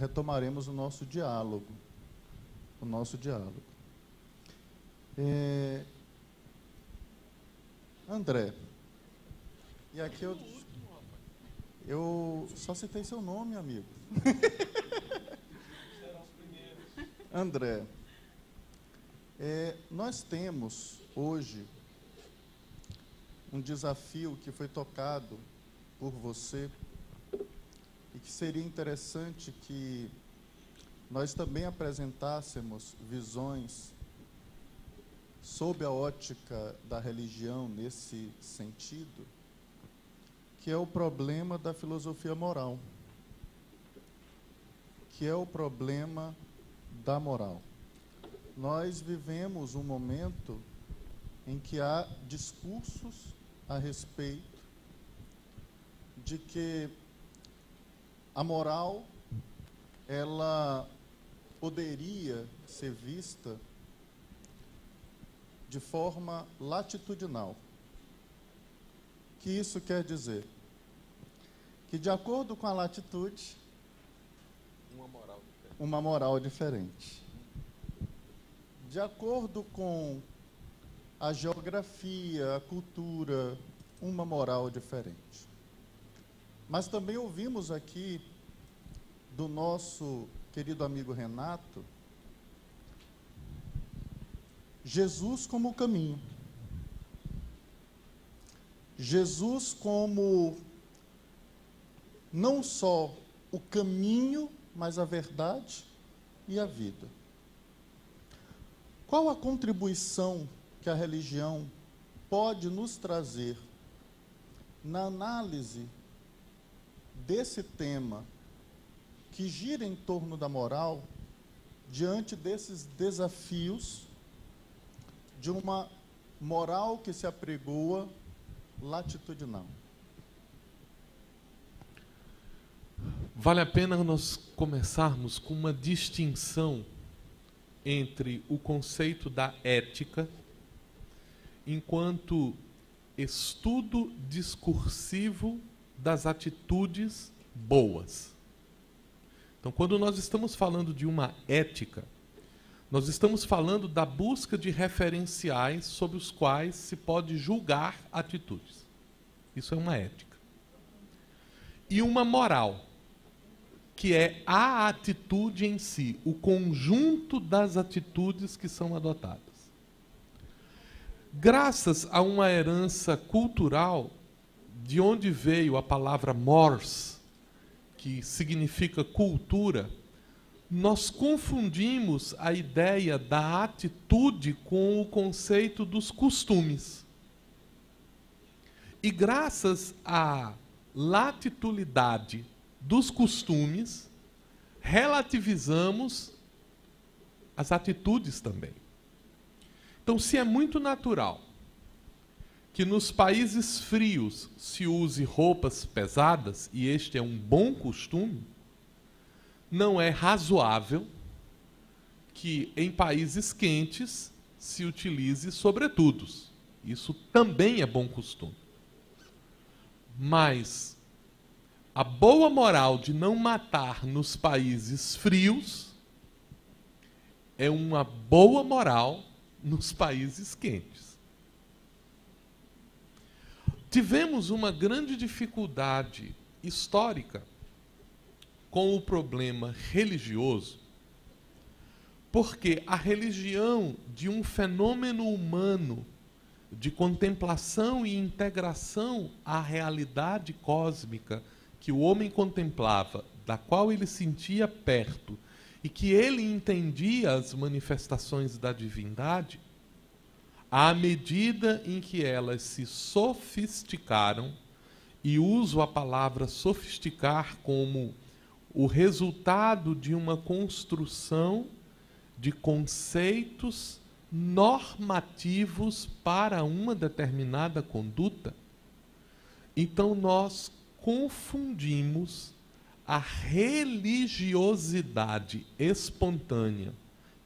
retomaremos o nosso diálogo. André, e aqui eu só citei seu nome, amigo. André, nós temos hoje um desafio que foi tocado por você e que seria interessante que nós também apresentássemos visões sob a ótica da religião nesse sentido, que é o problema da filosofia moral, que é o problema da moral. Nós vivemos um momento em que há discursos a respeito de que a moral, ela poderia ser vista de forma latitudinal. O que isso quer dizer? Que, de acordo com a latitude, uma moral diferente. De acordo com a geografia, a cultura, uma moral diferente. Mas também ouvimos aqui do nosso querido amigo Renato, Jesus como o caminho. Jesus como não só o caminho, mas a verdade e a vida. Qual a contribuição que a religião pode nos trazer na análise desse tema que gira em torno da moral, diante desses desafios de uma moral que se apregoa latitudinal? Vale a pena nós começarmos com uma distinção entre o conceito da ética enquanto estudo discursivo das atitudes boas. Então, quando nós estamos falando de uma ética, nós estamos falando da busca de referenciais sobre os quais se pode julgar atitudes. Isso é uma ética. E uma moral, que é a atitude em si, o conjunto das atitudes que são adotadas. Graças a uma herança cultural, de onde veio a palavra mores, que significa cultura, nós confundimos a ideia da atitude com o conceito dos costumes. E graças à latitudinalidade dos costumes, relativizamos as atitudes também. Então, se é muito natural que nos países frios se use roupas pesadas, e este é um bom costume, não é razoável que em países quentes se utilize sobretudos. Isso também é bom costume. Mas a boa moral de não matar nos países frios é uma boa moral nos países quentes. Tivemos uma grande dificuldade histórica com o problema religioso, porque a religião de um fenômeno humano de contemplação e integração à realidade cósmica que o homem contemplava, da qual ele sentia perto e que ele entendia as manifestações da divindade, à medida em que elas se sofisticaram, e uso a palavra sofisticar como o resultado de uma construção de conceitos normativos para uma determinada conduta, então nós confundimos a religiosidade espontânea,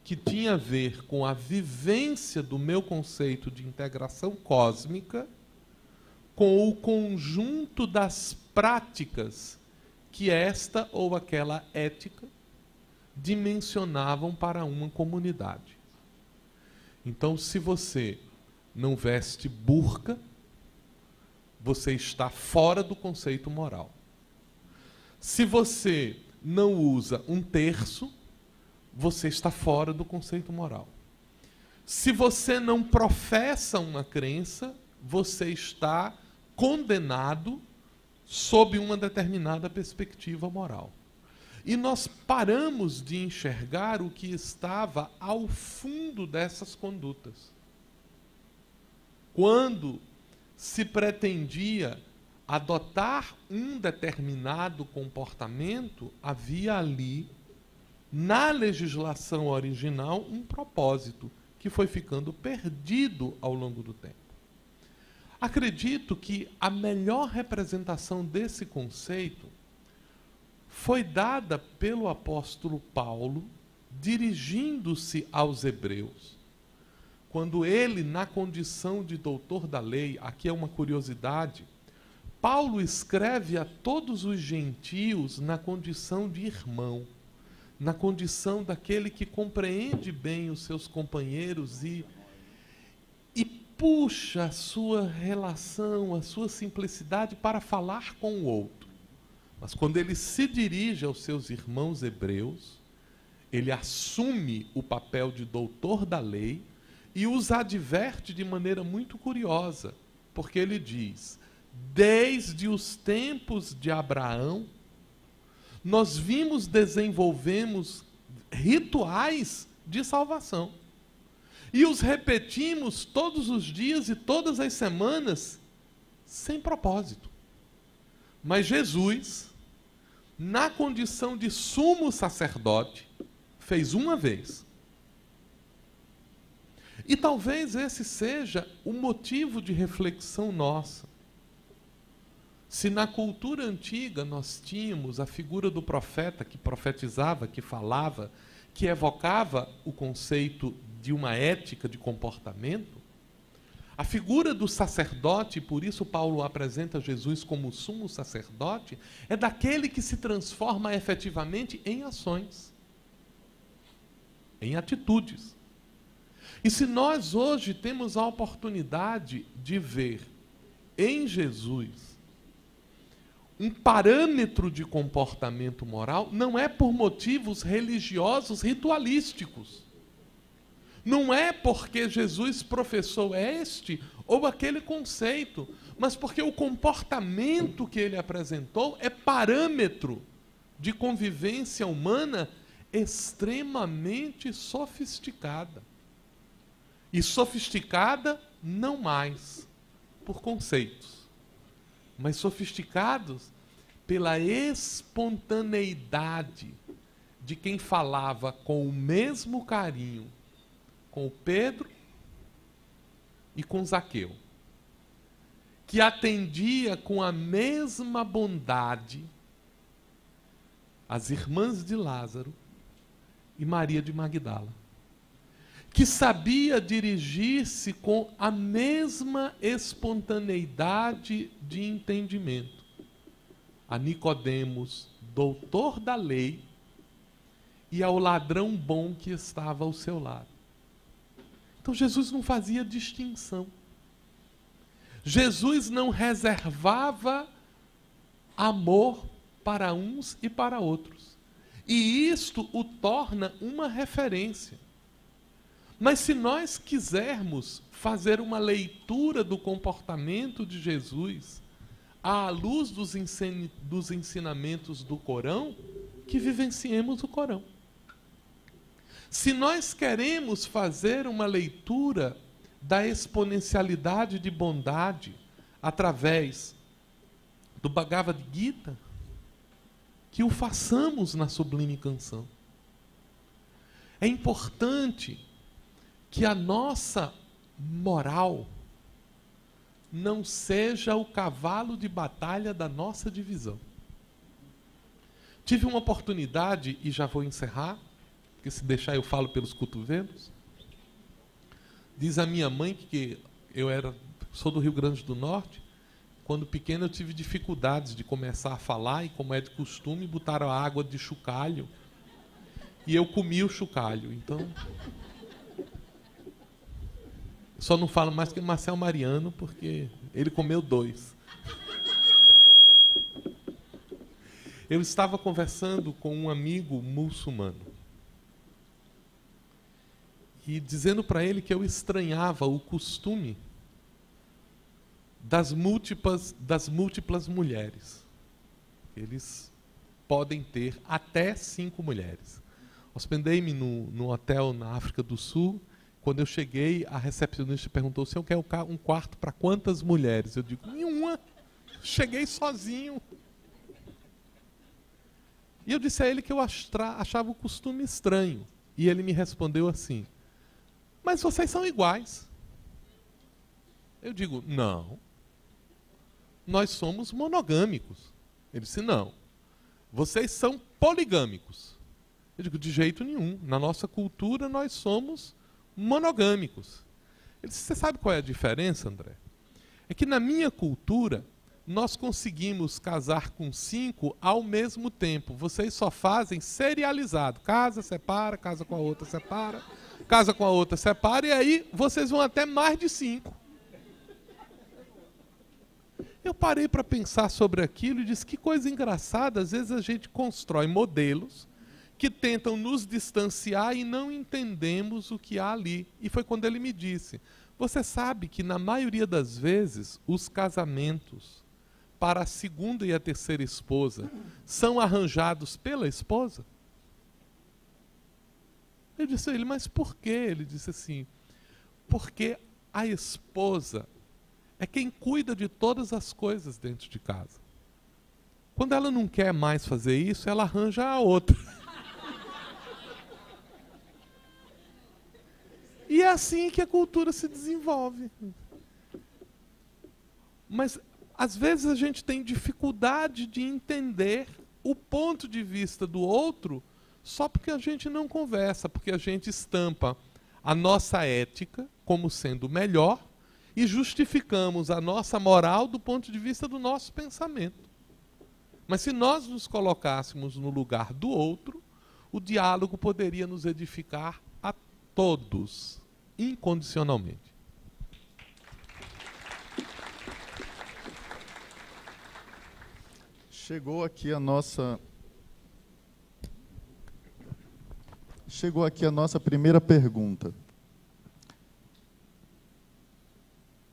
que tinha a ver com a vivência do meu conceito de integração cósmica, com o conjunto das práticas que esta ou aquela ética dimensionavam para uma comunidade. Então, se você não veste burca, você está fora do conceito moral. Se você não usa um terço, você está fora do conceito moral. Se você não professa uma crença, você está condenado sob uma determinada perspectiva moral. E nós paramos de enxergar o que estava ao fundo dessas condutas. Quando se pretendia adotar um determinado comportamento, havia ali, na legislação original, um propósito que foi ficando perdido ao longo do tempo. Acredito que a melhor representação desse conceito foi dada pelo apóstolo Paulo, dirigindo-se aos hebreus, quando ele, na condição de doutor da lei, aqui é uma curiosidade, Paulo escreve a todos os gentios na condição de irmão, na condição daquele que compreende bem os seus companheiros e puxa a sua relação, a sua simplicidade para falar com o outro. Mas quando ele se dirige aos seus irmãos hebreus, ele assume o papel de doutor da lei e os adverte de maneira muito curiosa, porque ele diz: desde os tempos de Abraão, nós desenvolvemos rituais de salvação. E os repetimos todos os dias e todas as semanas, sem propósito. Mas Jesus, na condição de sumo sacerdote, fez uma vez. E talvez esse seja o motivo de reflexão nossa. Se na cultura antiga nós tínhamos a figura do profeta que profetizava, que falava, que evocava o conceito de uma ética de comportamento, a figura do sacerdote, por isso Paulo apresenta Jesus como sumo sacerdote, é daquele que se transforma efetivamente em ações, em atitudes. E se nós hoje temos a oportunidade de ver em Jesus um parâmetro de comportamento moral, não é por motivos religiosos ritualísticos. Não é porque Jesus professou este ou aquele conceito, mas porque o comportamento que ele apresentou é parâmetro de convivência humana extremamente sofisticada. E sofisticada não mais por conceitos, mas sofisticados pela espontaneidade de quem falava com o mesmo carinho com o Pedro e com Zaqueu, que atendia com a mesma bondade as irmãs de Lázaro e Maria de Magdala, que sabia dirigir-se com a mesma espontaneidade de entendimento a Nicodemos, doutor da lei, e ao ladrão bom que estava ao seu lado. Então Jesus não fazia distinção. Jesus não reservava amor para uns e para outros. E isto o torna uma referência. Mas se nós quisermos fazer uma leitura do comportamento de Jesus à luz dos ensinamentos do Corão, que vivenciemos o Corão. Se nós queremos fazer uma leitura da exponencialidade de bondade através do Bhagavad Gita, que o façamos na sublime canção. É importante que a nossa moral não seja o cavalo de batalha da nossa divisão. Tive uma oportunidade, e já vou encerrar, porque se deixar eu falo pelos cotovelos. Diz a minha mãe que sou do Rio Grande do Norte. Quando pequeno eu tive dificuldades de começar a falar, e como é de costume, botaram água de chocalho. e eu comi o chocalho. Então, só não falo mais que Marcel Mariano, porque ele comeu 2. Eu estava conversando com um amigo muçulmano e dizendo para ele que eu estranhava o costume das múltiplas mulheres. Eles podem ter até 5 mulheres. Hospedei-me no hotel na África do Sul. Quando eu cheguei, a recepcionista perguntou se eu quero um quarto para quantas mulheres. Eu digo, nenhuma. Cheguei sozinho. E eu disse a ele que eu achava o costume estranho. E ele me respondeu assim, mas vocês são iguais. Eu digo, não. Nós somos monogâmicos. Ele disse, não. Vocês são poligâmicos. Eu digo, de jeito nenhum. Na nossa cultura, nós somos monogâmicos. Ele disse, você sabe qual é a diferença, André? É que na minha cultura, nós conseguimos casar com 5 ao mesmo tempo. Vocês só fazem serializado. Casa, separa, casa com a outra, separa, casa com a outra, separa, e aí vocês vão até mais de 5. Eu parei para pensar sobre aquilo e disse, que coisa engraçada, às vezes a gente constrói modelos que tentam nos distanciar e não entendemos o que há ali. E foi quando ele me disse, você sabe que na maioria das vezes os casamentos para a segunda e a terceira esposa são arranjados pela esposa? Eu disse a ele, mas por quê? Ele disse assim, porque a esposa é quem cuida de todas as coisas dentro de casa. Quando ela não quer mais fazer isso, ela arranja a outra. E é assim que a cultura se desenvolve. Mas, às vezes, a gente tem dificuldade de entender o ponto de vista do outro só porque a gente não conversa, porque a gente estampa a nossa ética como sendo melhor e justificamos a nossa moral do ponto de vista do nosso pensamento. Mas se nós nos colocássemos no lugar do outro, o diálogo poderia nos edificar a todos, incondicionalmente. Chegou aqui a nossa primeira pergunta.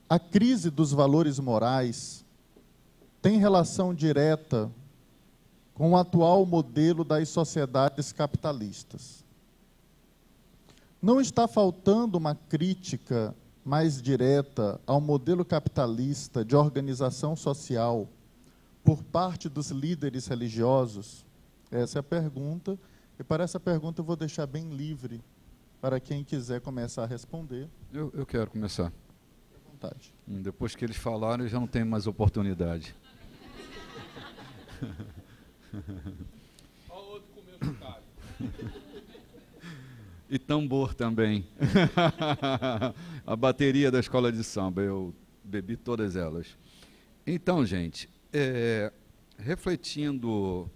A crise dos valores morais tem relação direta com o atual modelo das sociedades capitalistas. Não está faltando uma crítica mais direta ao modelo capitalista de organização social por parte dos líderes religiosos? Essa é a pergunta, e para essa pergunta eu vou deixar bem livre para quem quiser começar a responder. Eu quero começar. Vontade. Depois que eles falaram, eu já não tenho mais oportunidade. Olha o outro comeu chocalho. E tambor também. A bateria da escola de samba, eu bebi todas elas. Então, gente, refletindo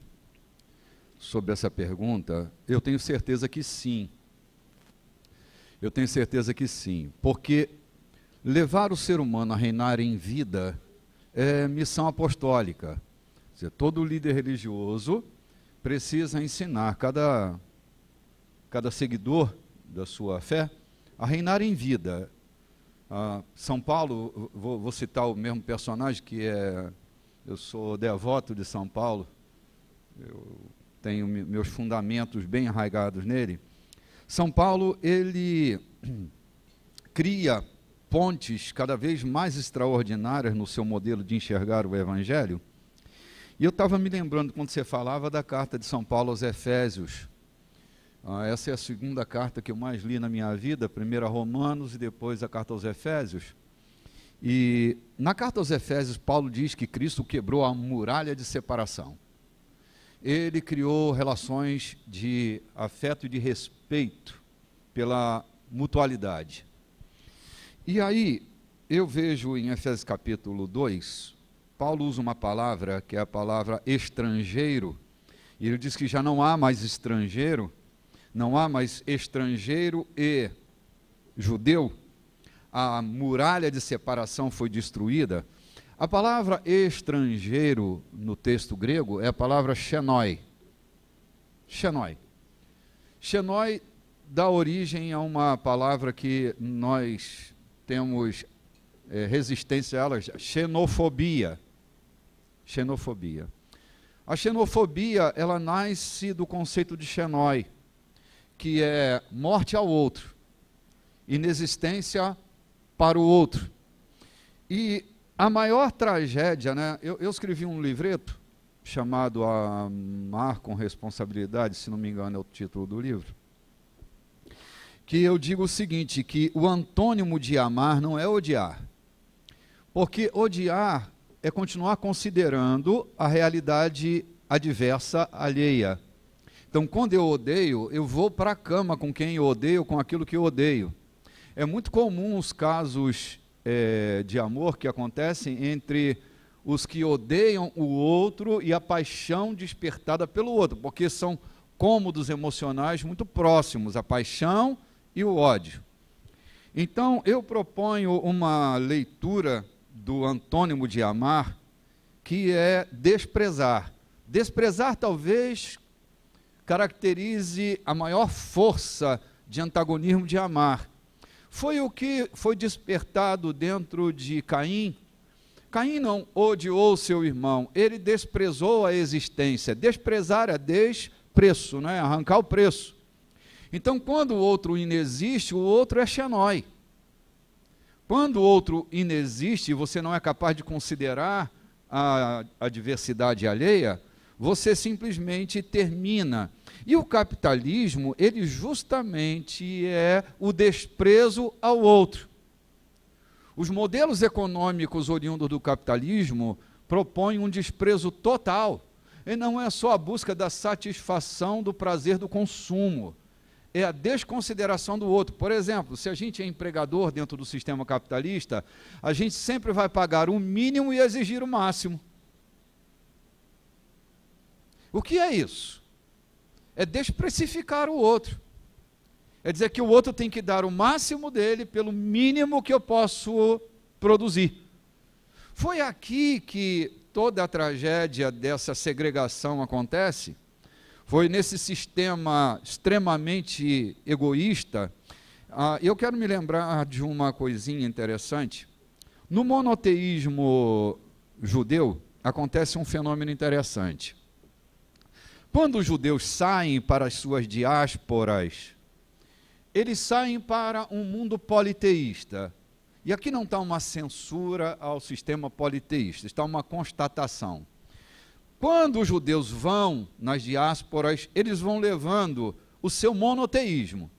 sobre essa pergunta, eu tenho certeza que sim. Eu tenho certeza que sim, porque levar o ser humano a reinar em vida é missão apostólica. Quer dizer, todo líder religioso precisa ensinar cada seguidor da sua fé a reinar em vida. São Paulo, vou citar o mesmo personagem eu sou devoto de São Paulo, eu tenho meus fundamentos bem arraigados nele. São Paulo, ele cria pontes cada vez mais extraordinárias no seu modelo de enxergar o Evangelho. E eu estava me lembrando, quando você falava da carta de São Paulo aos Efésios, essa é a segunda carta que eu mais li na minha vida, primeiro a Romanos e depois a carta aos Efésios. E na carta aos Efésios, Paulo diz que Cristo quebrou a muralha de separação. Ele criou relações de afeto e de respeito pela mutualidade. E aí, eu vejo em Efésios capítulo 2, Paulo usa uma palavra que é a palavra estrangeiro, e ele diz que já não há mais estrangeiro, não há mais estrangeiro e judeu, a muralha de separação foi destruída. A palavra estrangeiro no texto grego é a palavra xenoi. Xenoi. Xenoi dá origem a uma palavra que nós temos resistência a ela, xenofobia. Xenofobia. A xenofobia, ela nasce do conceito de xenoi, que é morte ao outro, inexistência para o outro. E a maior tragédia, né? Eu escrevi um livreto chamado Amar com Responsabilidade, se não me engano é o título do livro, que eu digo o seguinte, que o antônimo de amar não é odiar, porque odiar é continuar considerando a realidade adversa alheia. Então, quando eu odeio, eu vou para a cama com quem eu odeio, com aquilo que eu odeio. É muito comum os casos de amor que acontecem entre os que odeiam o outro e a paixão despertada pelo outro, porque são cômodos emocionais muito próximos, a paixão e o ódio. Então, eu proponho uma leitura do antônimo de amar, que é desprezar. Desprezar talvez caracterize a maior força de antagonismo de amar. Foi o que foi despertado dentro de Caim. Caim não odiou seu irmão, ele desprezou a existência. Desprezar é despreço, não é? Arrancar o preço. Então, quando o outro inexiste, o outro é xenoi. Quando o outro inexiste e você não é capaz de considerar a diversidade alheia, você simplesmente termina. E o capitalismo, ele justamente é o desprezo ao outro. Os modelos econômicos oriundos do capitalismo propõem um desprezo total. E não é só a busca da satisfação do prazer do consumo, é a desconsideração do outro. Por exemplo, se a gente é empregador dentro do sistema capitalista, a gente sempre vai pagar o mínimo e exigir o máximo. O que é isso? É desprecificar o outro. É dizer que o outro tem que dar o máximo dele pelo mínimo que eu posso produzir. Foi aqui que toda a tragédia dessa segregação acontece. Foi nesse sistema extremamente egoísta. Eu quero me lembrar de uma coisinha interessante. No monoteísmo judeu, acontece um fenômeno interessante. Quando os judeus saem para as suas diásporas, eles saem para um mundo politeísta. E aqui não está uma censura ao sistema politeísta, está uma constatação. Quando os judeus vão nas diásporas, eles vão levando o seu monoteísmo.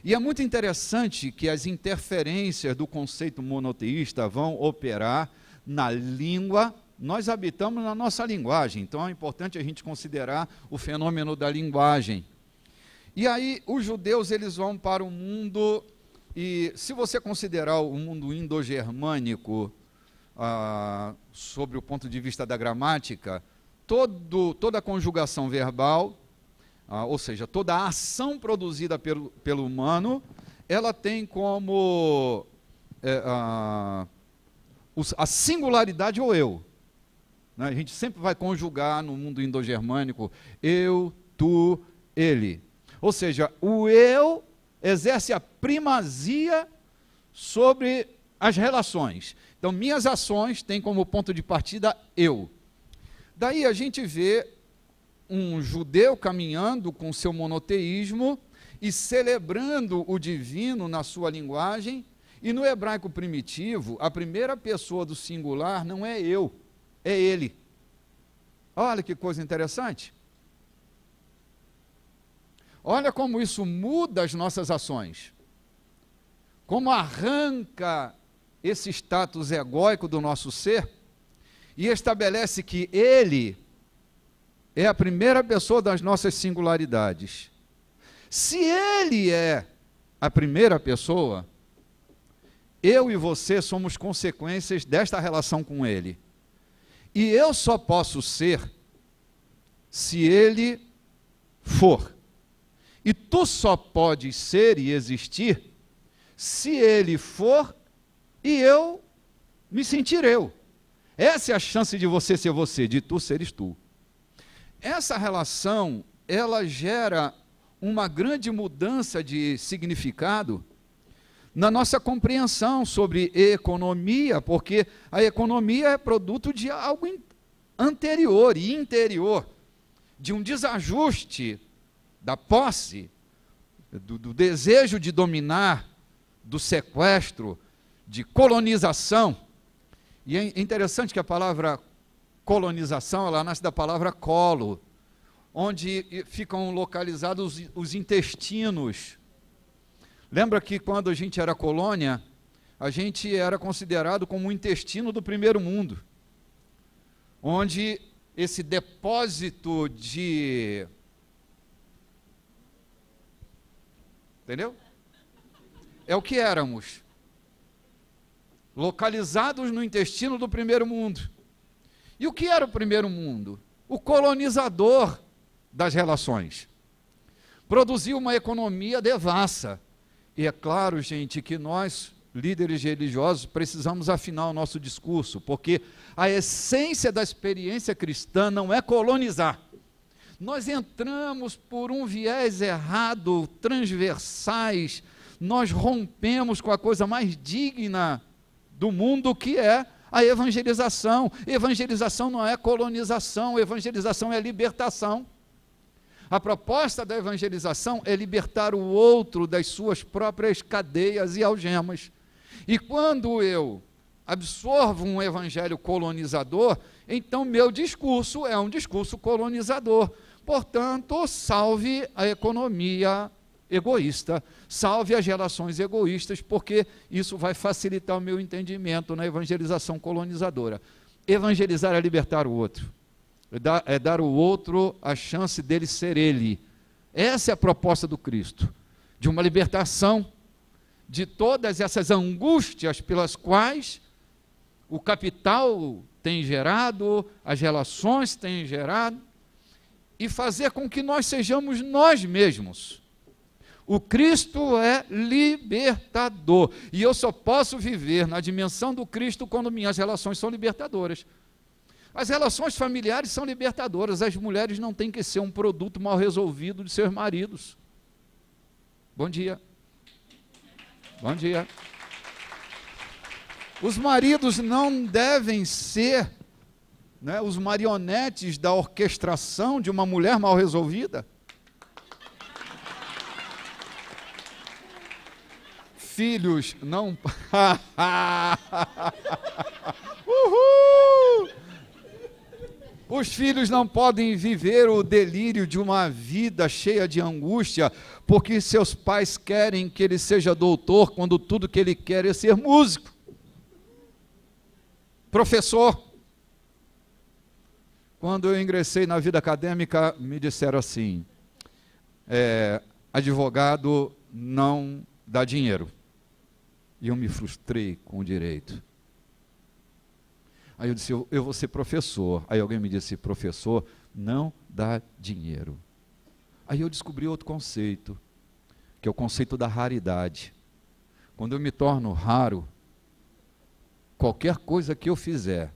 E é muito interessante que as interferências do conceito monoteísta vão operar na língua. Nós habitamos na nossa linguagem, então é importante a gente considerar o fenômeno da linguagem. E aí os judeus eles vão para o mundo, e se você considerar o mundo indo-germânico, sobre o ponto de vista da gramática, toda a conjugação verbal, ou seja, toda a ação produzida pelo humano, ela tem como a singularidade ou eu. Né? A gente sempre vai conjugar no mundo indo-germânico eu, tu, ele. Ou seja, o eu exerce a primazia sobre as relações. Então, minhas ações têm como ponto de partida eu. Daí a gente vê um judeu caminhando com seu monoteísmo e celebrando o divino na sua linguagem, e no hebraico primitivo, a primeira pessoa do singular não é eu, é ele. Olha que coisa interessante. Olha como isso muda as nossas ações. Como arranca esse status egóico do nosso ser e estabelece que ele é a primeira pessoa das nossas singularidades. Se ele é a primeira pessoa, eu e você somos consequências desta relação com ele. E eu só posso ser se ele for. E tu só podes ser e existir se ele for e eu me sentir eu. Essa é a chance de você ser você, de tu seres tu. Essa relação, ela gera uma grande mudança de significado na nossa compreensão sobre economia, porque a economia é produto de algo anterior e interior, de um desajuste da posse, do desejo de dominar, do sequestro, de colonização. E é interessante que a palavra colonização, ela nasce da palavra colo, onde ficam localizados os intestinos. Lembra que quando a gente era colônia, a gente era considerado como o intestino do primeiro mundo, onde esse depósito de... Entendeu? É o que éramos. Localizados no intestino do primeiro mundo. E o que era o primeiro mundo? O colonizador das relações. Produziu uma economia devassa. E é claro, gente, que nós, líderes religiosos, precisamos afinar o nosso discurso, porque a essência da experiência cristã não é colonizar. Nós entramos por um viés errado, transversais, nós rompemos com a coisa mais digna do mundo, que é a evangelização. Evangelização não é colonização, evangelização é libertação. A proposta da evangelização é libertar o outro das suas próprias cadeias e algemas. E quando eu absorvo um evangelho colonizador, então meu discurso é um discurso colonizador. Portanto, salve a economia egoísta, salve as relações egoístas, porque isso vai facilitar o meu entendimento na evangelização colonizadora. Evangelizar é libertar o outro, é dar ao outro a chance dele ser ele. Essa é a proposta do Cristo, de uma libertação de todas essas angústias pelas quais o capital tem gerado, as relações têm gerado, e fazer com que nós sejamos nós mesmos. O Cristo é libertador, e eu só posso viver na dimensão do Cristo quando minhas relações são libertadoras. As relações familiares são libertadoras, as mulheres não têm que ser um produto mal resolvido de seus maridos. Bom dia. Bom dia. Os maridos não devem ser, né, os marionetes da orquestração de uma mulher mal resolvida. Filhos não... Uhul! Os filhos não podem viver o delírio de uma vida cheia de angústia, porque seus pais querem que ele seja doutor, quando tudo que ele quer é ser músico, professor. Quando eu ingressei na vida acadêmica, me disseram assim, advogado não dá dinheiro. E eu me frustrei com o direito. Aí eu disse, eu vou ser professor. Aí alguém me disse, professor não dá dinheiro. Aí eu descobri outro conceito, que é o conceito da raridade. Quando eu me torno raro, qualquer coisa que eu fizer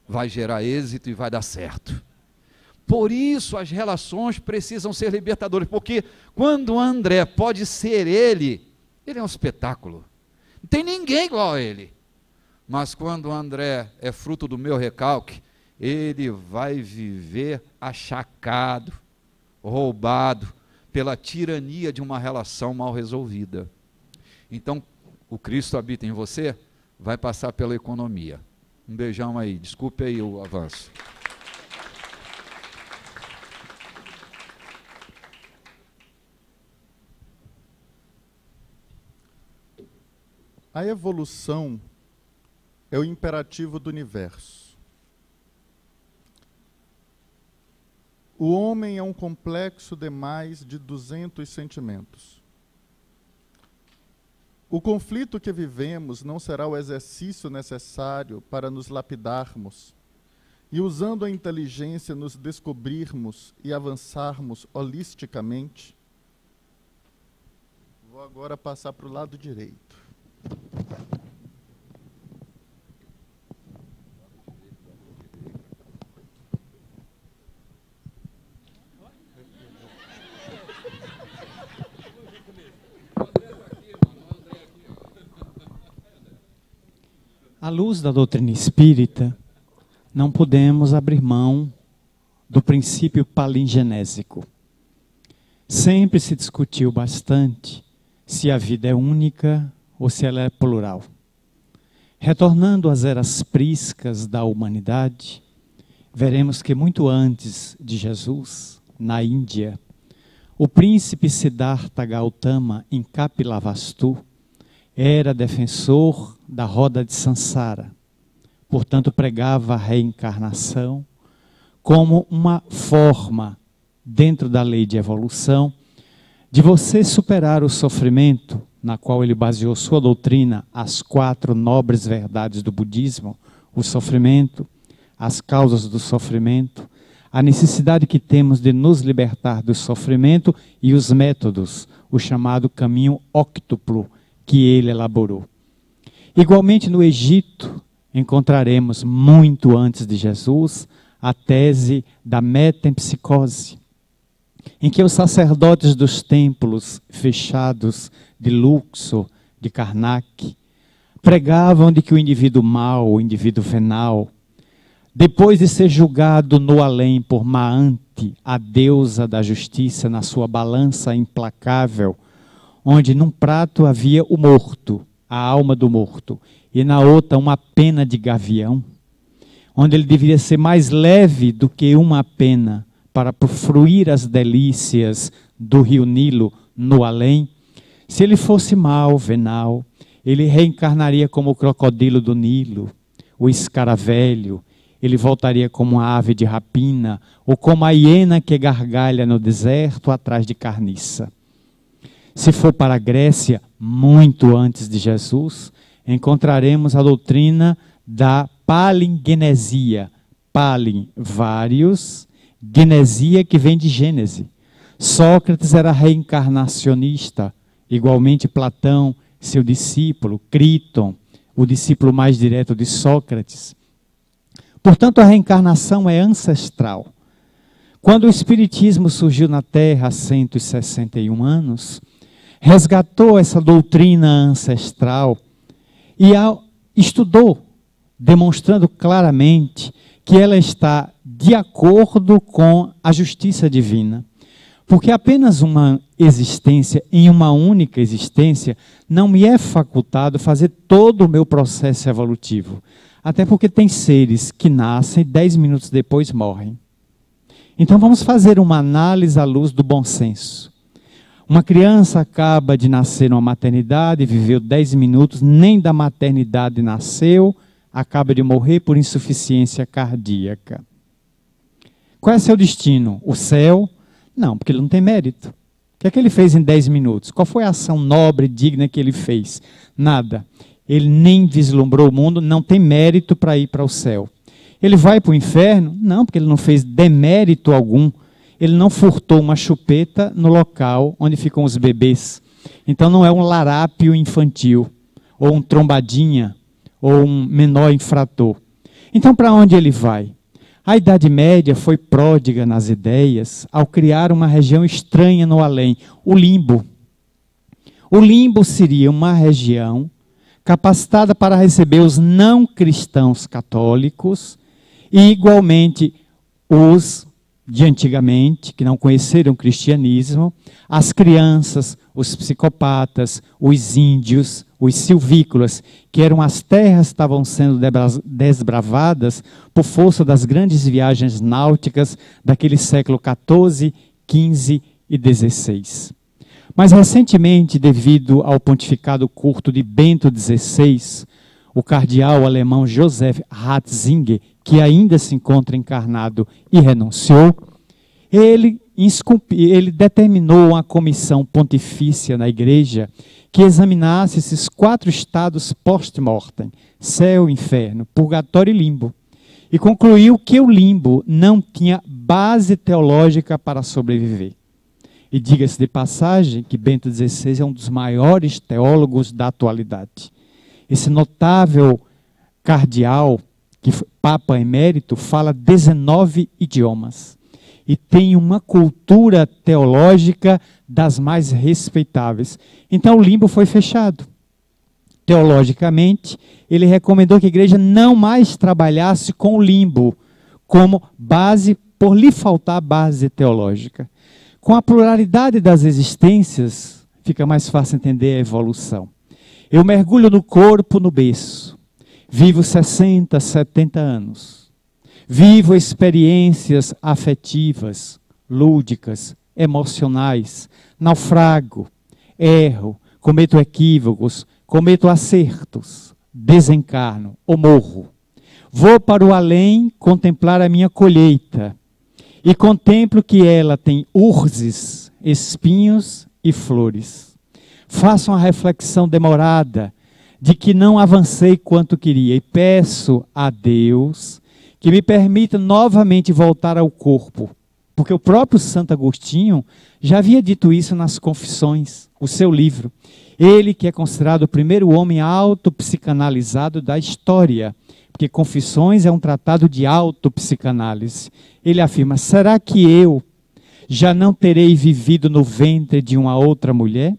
vai gerar êxito e vai dar certo. Por isso as relações precisam ser libertadoras, porque quando André pode ser ele é um espetáculo. Não tem ninguém igual a ele. Mas quando André é fruto do meu recalque, ele vai viver achacado, roubado, pela tirania de uma relação mal resolvida. Então, o Cristo habita em você, vai passar pela economia. Um beijão aí, desculpe aí o avanço. A evolução é o imperativo do universo. O homem é um complexo de mais de 200 sentimentos. O conflito que vivemos não será o exercício necessário para nos lapidarmos e, usando a inteligência, nos descobrirmos e avançarmos holisticamente, Vou agora passar para o lado direito. À luz da doutrina espírita, não podemos abrir mão do princípio palingenésico. Sempre se discutiu bastante se a vida é única ou se ela é plural. Retornando às eras priscas da humanidade, veremos que muito antes de Jesus, na Índia, o príncipe Siddhartha Gautama, em Kapilavastu, era defensor da roda de Sansara. Portanto, pregava a reencarnação como uma forma, dentro da lei de evolução, de você superar o sofrimento, na qual ele baseou sua doutrina, as 4 nobres verdades do budismo: o sofrimento, as causas do sofrimento, a necessidade que temos de nos libertar do sofrimento e os métodos, o chamado caminho óctuplo, que ele elaborou. Igualmente no Egito, encontraremos, muito antes de Jesus, a tese da metempsicose, em que os sacerdotes dos templos fechados de Luxor, de Karnak, pregavam de que o indivíduo mau, o indivíduo venal, depois de ser julgado no além por Maante, a deusa da justiça, na sua balança implacável, onde num prato havia o morto, a alma do morto, e na outra uma pena de gavião, onde ele deveria ser mais leve do que uma pena para fruir as delícias do rio Nilo no além. Se ele fosse mau, venal, ele reencarnaria como o crocodilo do Nilo, o escaravelho, ele voltaria como uma ave de rapina, ou como a hiena que gargalha no deserto atrás de carniça. Se for para a Grécia, muito antes de Jesus, encontraremos a doutrina da palingenesia. Palin, vários, genesia, que vem de Gênese. Sócrates era reencarnacionista, igualmente Platão, seu discípulo, Críton, o discípulo mais direto de Sócrates. Portanto, a reencarnação é ancestral. Quando o Espiritismo surgiu na Terra há 161 anos, resgatou essa doutrina ancestral e estudou, demonstrando claramente que ela está de acordo com a justiça divina. Porque apenas uma existência, em uma única existência, não me é facultado fazer todo o meu processo evolutivo. Até porque tem seres que nascem e 10 minutos depois morrem. Então vamos fazer uma análise à luz do bom senso. Uma criança acaba de nascer numa maternidade, viveu 10 minutos, nem da maternidade nasceu, acaba de morrer por insuficiência cardíaca. Qual é seu destino? O céu? Não, porque ele não tem mérito. O que é que ele fez em 10 minutos? Qual foi a ação nobre, digna que ele fez? Nada. Ele nem vislumbrou o mundo, não tem mérito para ir para o céu. Ele vai para o inferno? Não, porque ele não fez demérito algum. Ele não furtou uma chupeta no local onde ficam os bebês. Então não é um larápio infantil, ou um trombadinha, ou um menor infrator. Então para onde ele vai? A Idade Média foi pródiga nas ideias ao criar uma região estranha no além, o limbo. O limbo seria uma região capacitada para receber os não cristãos católicos e igualmente os de antigamente, que não conheceram o cristianismo, as crianças, os psicopatas, os índios, os silvícolas, que eram as terras que estavam sendo desbravadas por força das grandes viagens náuticas daquele século XIV, XV e XVI. Mas recentemente, devido ao pontificado curto de Bento XVI, o cardeal alemão Joseph Ratzinger, que ainda se encontra encarnado e renunciou, ele determinou uma comissão pontifícia na igreja que examinasse esses 4 estados post-mortem, céu, inferno, purgatório e limbo. E concluiu que o limbo não tinha base teológica para sobreviver. E diga-se de passagem que Bento XVI é um dos maiores teólogos da atualidade. Esse notável cardeal, que foi Papa Emérito, fala 19 idiomas. E tem uma cultura teológica das mais respeitáveis. Então o limbo foi fechado. Teologicamente, ele recomendou que a igreja não mais trabalhasse com o limbo como base, por lhe faltar base teológica. Com a pluralidade das existências, fica mais fácil entender a evolução. Eu mergulho no corpo, no berço. Vivo 60, 70 anos. Vivo experiências afetivas, lúdicas, emocionais. Naufrago, erro, cometo equívocos, cometo acertos, desencarno ou morro. Vou para o além contemplar a minha colheita e contemplo que ela tem urzes, espinhos e flores. Faço uma reflexão demorada de que não avancei quanto queria e peço a Deus que me permita novamente voltar ao corpo, porque o próprio Santo Agostinho já havia dito isso nas Confissões, o seu livro. Ele que é considerado o primeiro homem autopsicanalizado da história, porque Confissões é um tratado de autopsicanálise. Ele afirma: será que eu já não terei vivido no ventre de uma outra mulher?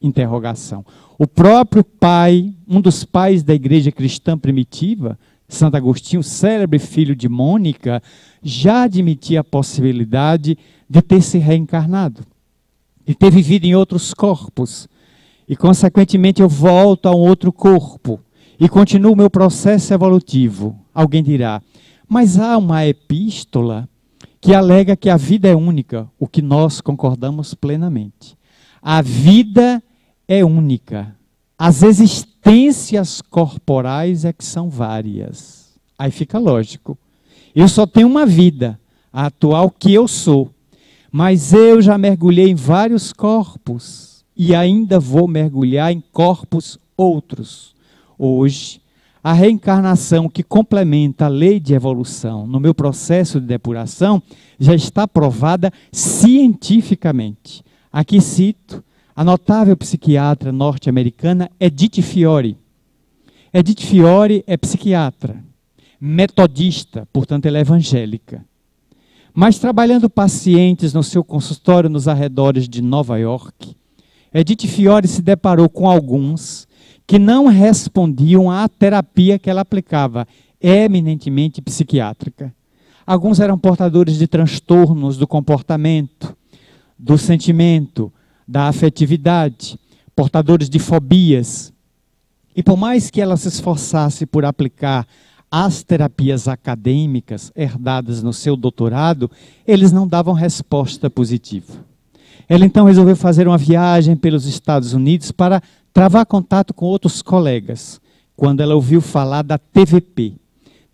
Interrogação. O próprio pai, um dos pais da igreja cristã primitiva, Santo Agostinho, célebre filho de Mônica, já admitia a possibilidade de ter se reencarnado, de ter vivido em outros corpos. E, consequentemente, eu volto a um outro corpo e continuo o meu processo evolutivo. Alguém dirá, mas há uma epístola que alega que a vida é única, o que nós concordamos plenamente. A vida é única. As existências corporais é que são várias. Aí fica lógico. Eu só tenho uma vida, a atual que eu sou. Mas eu já mergulhei em vários corpos e ainda vou mergulhar em corpos outros. Hoje, a reencarnação que complementa a lei de evolução no meu processo de depuração já está provada cientificamente. Aqui cito a notável psiquiatra norte-americana Edith Fiore. Edith Fiore é psiquiatra, metodista, portanto ela é evangélica. Mas trabalhando pacientes no seu consultório nos arredores de Nova York, Edith Fiore se deparou com alguns que não respondiam à terapia que ela aplicava, eminentemente psiquiátrica. Alguns eram portadores de transtornos do comportamento, do sentimento, da afetividade, portadores de fobias. E por mais que ela se esforçasse por aplicar as terapias acadêmicas herdadas no seu doutorado, eles não davam resposta positiva. Ela então resolveu fazer uma viagem pelos Estados Unidos para travar contato com outros colegas, quando ela ouviu falar da TVP,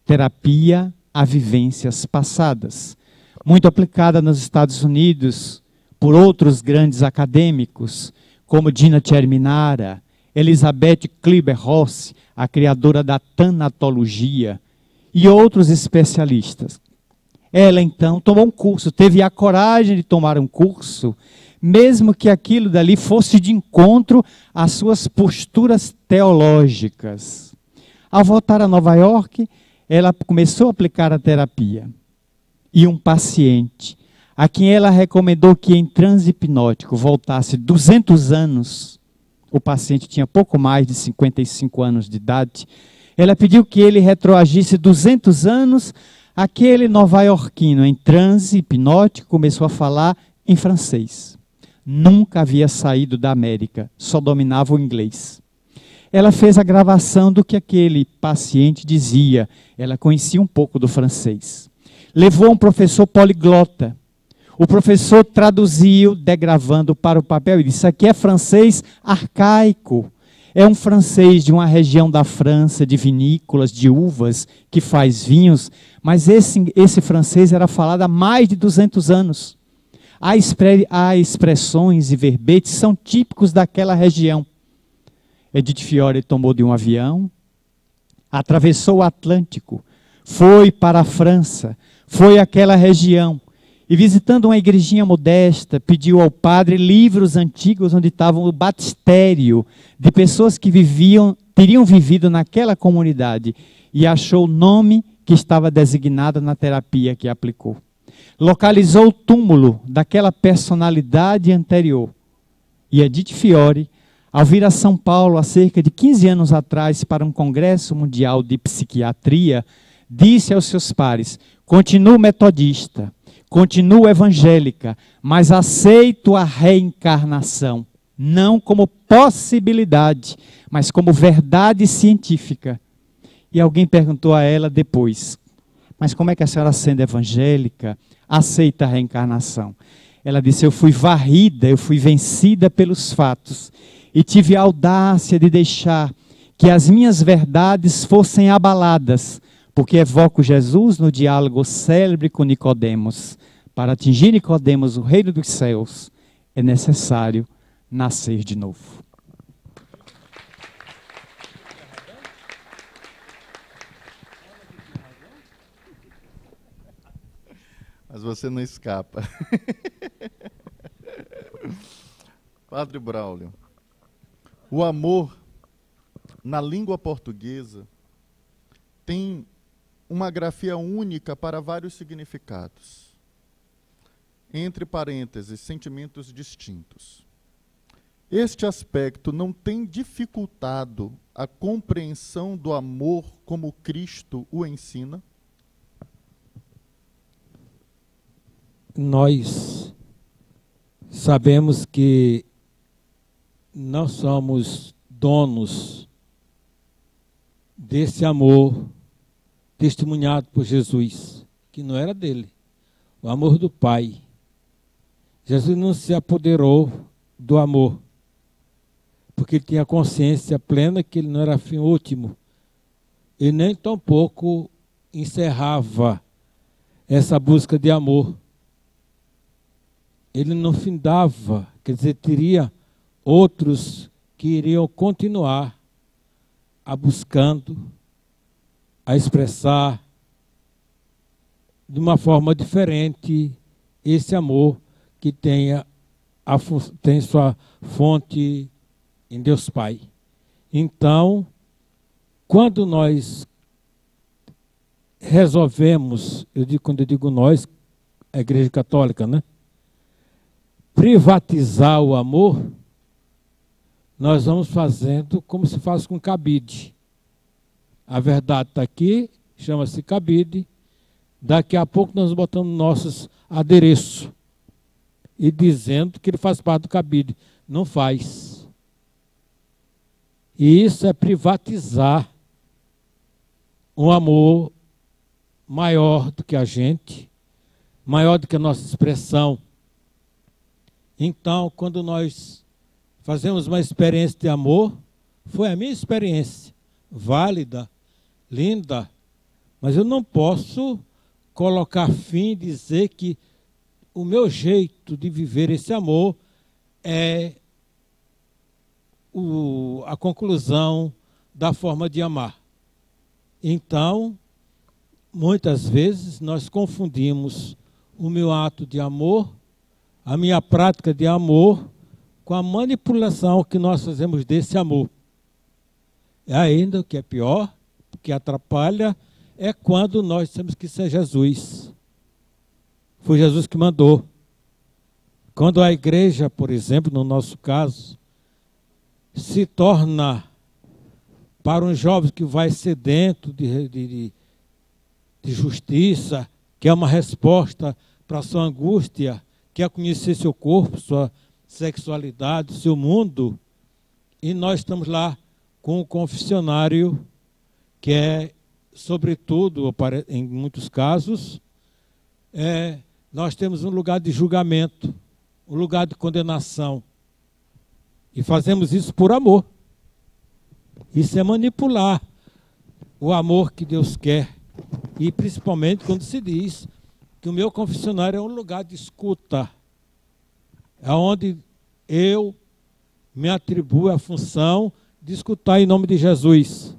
Terapia a Vivências Passadas, muito aplicada nos Estados Unidos por outros grandes acadêmicos, como Gina Cerminara, Elizabeth Kleber-Ross, a criadora da tanatologia, e outros especialistas. Ela, então, tomou um curso, teve a coragem de tomar um curso, mesmo que aquilo dali fosse de encontro às suas posturas teológicas. Ao voltar a Nova York, ela começou a aplicar a terapia. E um paciente, a quem ela recomendou que em transe hipnótico voltasse 200 anos, o paciente tinha pouco mais de 55 anos de idade, ela pediu que ele retroagisse 200 anos. Aquele nova-iorquino em transe hipnótico começou a falar em francês. Nunca havia saído da América, só dominava o inglês. Ela fez a gravação do que aquele paciente dizia, ela conhecia um pouco do francês. Levou um professor poliglota. O professor traduziu, degravando para o papel, e disse, isso aqui é francês arcaico. É um francês de uma região da França, de vinícolas, de uvas, que faz vinhos, mas esse francês era falado há mais de 200 anos. Há expressões e verbetes que são típicos daquela região. Edith Fiore tomou de um avião, atravessou o Atlântico, foi para a França, foi àquela região E visitando uma igrejinha modesta, pediu ao padre livros antigos onde estavam o batistério de pessoas que teriam vivido naquela comunidade, e achou o nome que estava designado na terapia que aplicou. Localizou o túmulo daquela personalidade anterior. E Edith Fiore, ao vir a São Paulo há cerca de 15 anos atrás para um congresso mundial de psiquiatria, disse aos seus pares: continuo metodista, continuo evangélica, mas aceito a reencarnação, não como possibilidade, mas como verdade científica. E alguém perguntou a ela depois: mas como é que a senhora, sendo evangélica, aceita a reencarnação? Ela disse: eu fui varrida, eu fui vencida pelos fatos e tive a audácia de deixar que as minhas verdades fossem abaladas, porque evoco Jesus no diálogo célebre com Nicodemos. Para atingir Nicodemos o reino dos céus, é necessário nascer de novo. Mas você não escapa. Padre Braulio, o amor, na língua portuguesa, tem uma grafia única para vários significados. Entre parênteses, sentimentos distintos. Este aspecto não tem dificultado a compreensão do amor como Cristo o ensina? Nós sabemos que nós somos donos desse amor testemunhado por Jesus, que não era dele, o amor do Pai. Jesus não se apoderou do amor, porque ele tinha consciência plena que ele não era fim último, e nem tampouco encerrava essa busca de amor. Ele não findava, quer dizer, teria outros que iriam continuar a buscando, a expressar de uma forma diferente esse amor que tem sua fonte em Deus Pai. Então, quando nós resolvemos, quando eu digo nós, a Igreja Católica, né? Privatizar o amor, nós vamos fazendo como se faz com cabide. A verdade está aqui, chama-se cabide. Daqui a pouco nós botamos nossos adereços e dizendo que ele faz parte do cabide. Não faz. E isso é privatizar um amor maior do que a gente, maior do que a nossa expressão. Então, quando nós fazemos uma experiência de amor, foi a minha experiência, válida, linda, mas eu não posso colocar fim e dizer que o meu jeito de viver esse amor é a conclusão da forma de amar. Então, muitas vezes nós confundimos o meu ato de amor, a minha prática de amor, com a manipulação que nós fazemos desse amor. E ainda o que é pior, o que atrapalha, é quando nós temos que ser Jesus. Foi Jesus que mandou. Quando a igreja, por exemplo, no nosso caso, se torna para um jovem que vai sedento de justiça, que é uma resposta para a sua angústia, quer conhecer seu corpo, sua sexualidade, seu mundo, e nós estamos lá com o confessionário, que é, sobretudo, em muitos casos, nós temos um lugar de julgamento, um lugar de condenação, e fazemos isso por amor. Isso é manipular o amor que Deus quer, e principalmente quando se diz que o meu confessionário é um lugar de escuta, é onde eu me atribuo a função de escutar em nome de Jesus.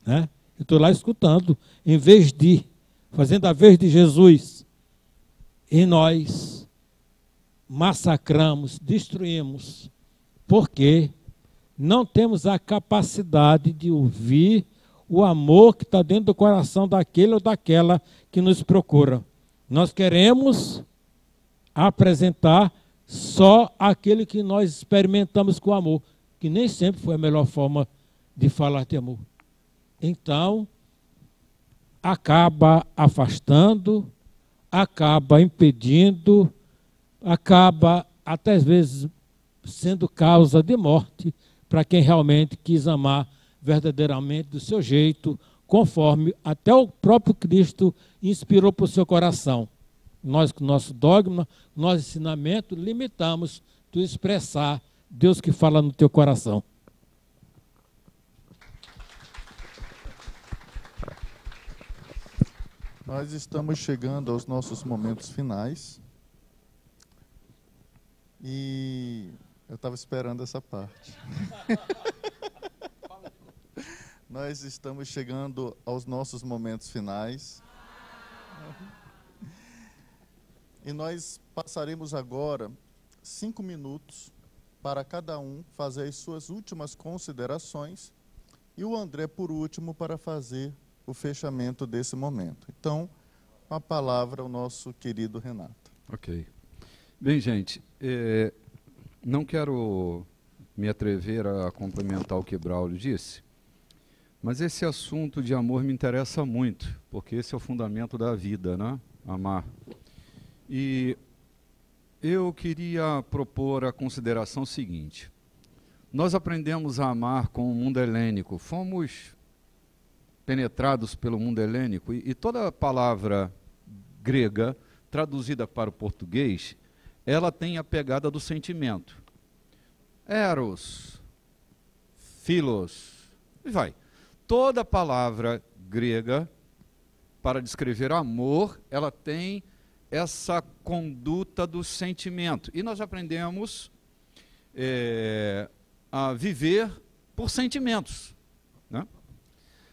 Né? Eu estou lá escutando, em vez de, fazendo a vez de Jesus. e nós massacramos, destruímos, porque não temos a capacidade de ouvir o amor que está dentro do coração daquele ou daquela que nos procura. Nós queremos apresentar só aquele que nós experimentamos com amor, que nem sempre foi a melhor forma de falar de amor. Então, acaba afastando, acaba impedindo, acaba até às vezes sendo causa de morte para quem realmente quis amar verdadeiramente do seu jeito, conforme até o próprio Cristo inspirou para o seu coração. Nós, com nosso dogma, nosso ensinamento, limitamos tu expressar Deus que fala no teu coração. Nós estamos chegando aos nossos momentos finais. E eu estava esperando essa parte. Nós estamos chegando aos nossos momentos finais. E nós passaremos agora 5 minutos para cada um fazer as suas últimas considerações e o André, por último, para fazer o fechamento desse momento. Então, com a palavra, o nosso querido Renato. Ok. Bem, gente, não quero me atrever a complementar o que Braulio disse, mas esse assunto de amor me interessa muito, porque esse é o fundamento da vida, né? Amar. E eu queria propor a consideração seguinte. Nós aprendemos a amar com o mundo helênico, fomos penetrados pelo mundo helênico, e toda palavra grega, traduzida para o português, ela tem a pegada do sentimento. Eros, philos, e vai. Toda palavra grega, para descrever amor, ela tem essa conduta do sentimento. E nós aprendemos a viver por sentimentos, né?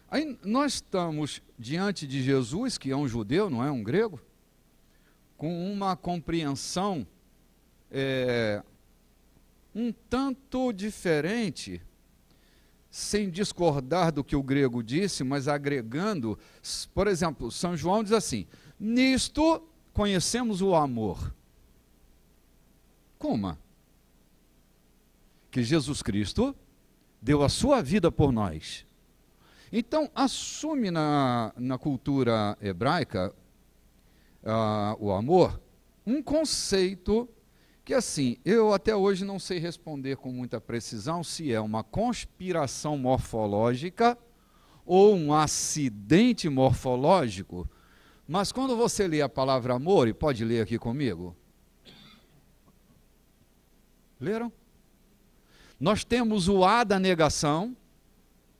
Aí nós estamos diante de Jesus, que é um judeu, não é um grego, com uma compreensão um tanto diferente, sem discordar do que o grego disse, mas agregando. Por exemplo, São João diz assim: nisto conhecemos o amor. Como? Que Jesus Cristo deu a sua vida por nós. Então, assume na cultura hebraica o amor um conceito que, assim, eu até hoje não sei responder com muita precisão se é uma conspiração morfológica ou um acidente morfológico, mas quando você lê a palavra amor, e pode ler aqui comigo? Leram? Nós temos o A da negação,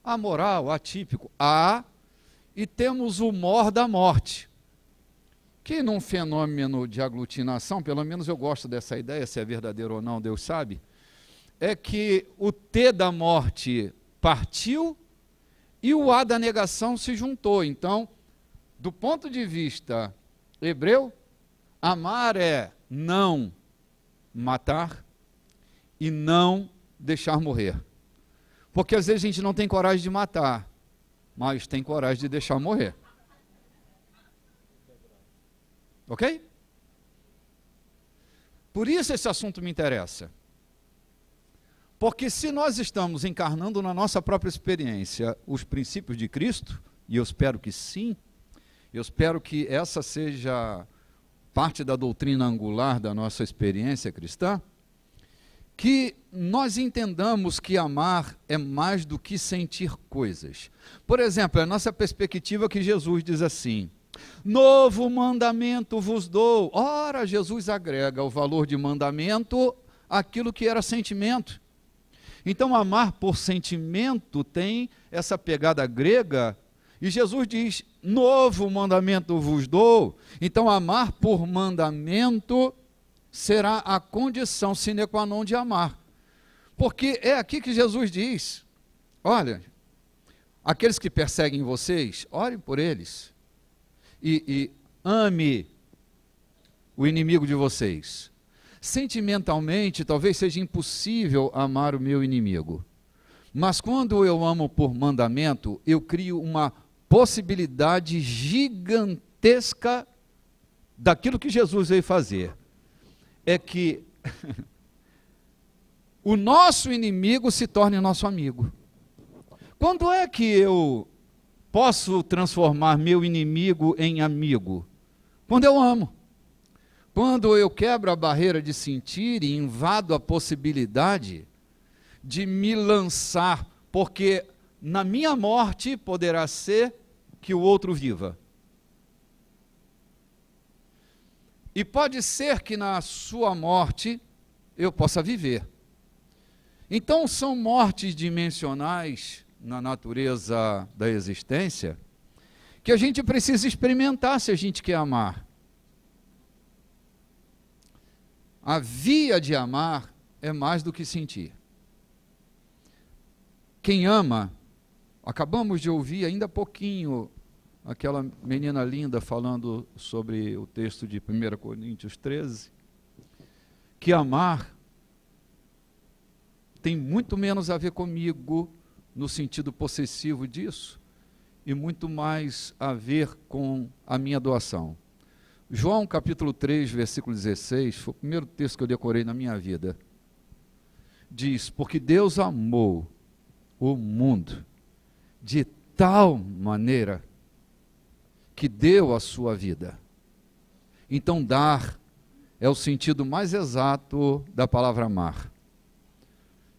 amoral, atípico, A, e temos o mor da morte, que num fenômeno de aglutinação, pelo menos eu gosto dessa ideia, se é verdadeiro ou não, Deus sabe, é que o T da morte partiu e o A da negação se juntou. Então, do ponto de vista hebreu, amar é não matar e não deixar morrer. Porque às vezes a gente não tem coragem de matar, mas tem coragem de deixar morrer. Ok? Por isso esse assunto me interessa. Porque se nós estamos encarnando na nossa própria experiência os princípios de Cristo, e eu espero que sim, eu espero que essa seja parte da doutrina angular da nossa experiência cristã, que nós entendamos que amar é mais do que sentir coisas. Por exemplo, a nossa perspectiva que Jesus diz assim: novo mandamento vos dou. Ora, Jesus agrega o valor de mandamento àquilo que era sentimento. Então, amar por sentimento tem essa pegada grega, e Jesus diz: novo mandamento vos dou. Então, amar por mandamento será a condição sine qua non de amar. Porque é aqui que Jesus diz: olha, aqueles que perseguem vocês, orem por eles. E ame o inimigo de vocês. Sentimentalmente, talvez seja impossível amar o meu inimigo. Mas quando eu amo por mandamento, eu crio uma possibilidade gigantesca daquilo que Jesus veio fazer. É que o nosso inimigo se torne nosso amigo. Quando é que eu posso transformar meu inimigo em amigo? Quando eu amo. Quando eu quebro a barreira de sentir e invado a possibilidade de me lançar, porque na minha morte poderá ser que o outro viva. E pode ser que na sua morte eu possa viver. Então são mortes dimensionais na natureza da existência que a gente precisa experimentar se a gente quer amar. A via de amar é mais do que sentir. Quem ama, acabamos de ouvir ainda há pouquinho aquela menina linda falando sobre o texto de 1 Coríntios 13, que amar tem muito menos a ver comigo no sentido possessivo disso e muito mais a ver com a minha doação. João capítulo 3, versículo 16, foi o primeiro texto que eu decorei na minha vida. Diz, porque Deus amou o mundo de tal maneira que deu a sua vida. Então dar é o sentido mais exato da palavra amar.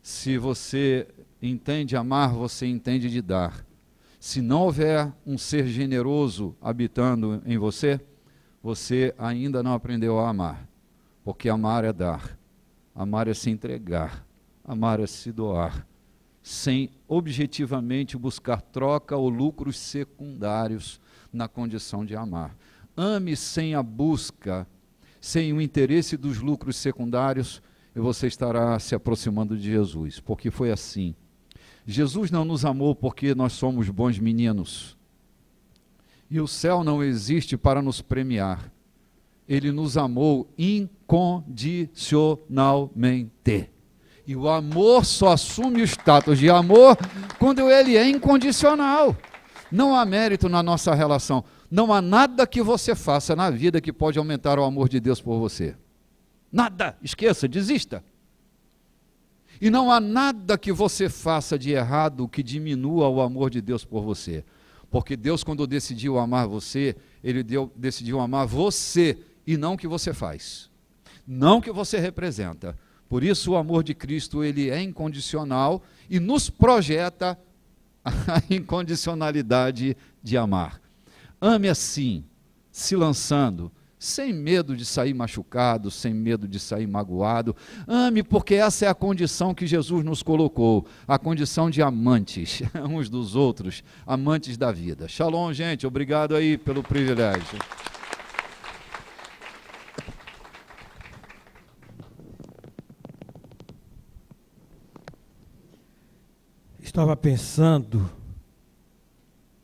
Se você entende amar, você entende de dar. Se não houver um ser generoso habitando em você, você ainda não aprendeu a amar, porque amar é dar, amar é se entregar, amar é se doar, sem objetivamente buscar troca ou lucros secundários na condição de amar. Ame sem a busca, sem o interesse dos lucros secundários, e você estará se aproximando de Jesus, porque foi assim. Jesus não nos amou porque nós somos bons meninos. E o céu não existe para nos premiar. Ele nos amou incondicionalmente. E o amor só assume o status de amor quando ele é incondicional. Não há mérito na nossa relação. Não há nada que você faça na vida que pode aumentar o amor de Deus por você. Nada. Esqueça, desista. E não há nada que você faça de errado que diminua o amor de Deus por você. Porque Deus, quando decidiu amar você, Ele decidiu amar você e não o que você faz. Não o que você representa. Por isso o amor de Cristo, ele é incondicional e nos projeta a incondicionalidade de amar. Ame assim, se lançando, sem medo de sair machucado, sem medo de sair magoado. Ame porque essa é a condição que Jesus nos colocou, a condição de amantes uns dos outros, amantes da vida. Shalom, gente, obrigado aí pelo privilégio. Estava pensando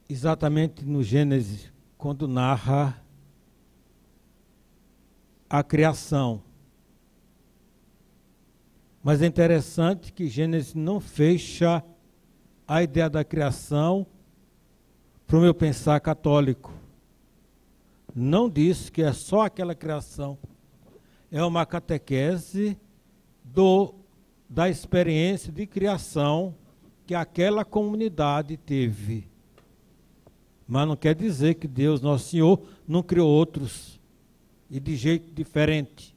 exatamente no Gênesis, quando narra a criação. Mas é interessante que Gênesis não fecha a ideia da criação para o meu pensar católico. Não diz que é só aquela criação. É uma catequese da experiência de criação que aquela comunidade teve. Mas não quer dizer que Deus, Nosso Senhor, não criou outros e de jeito diferente.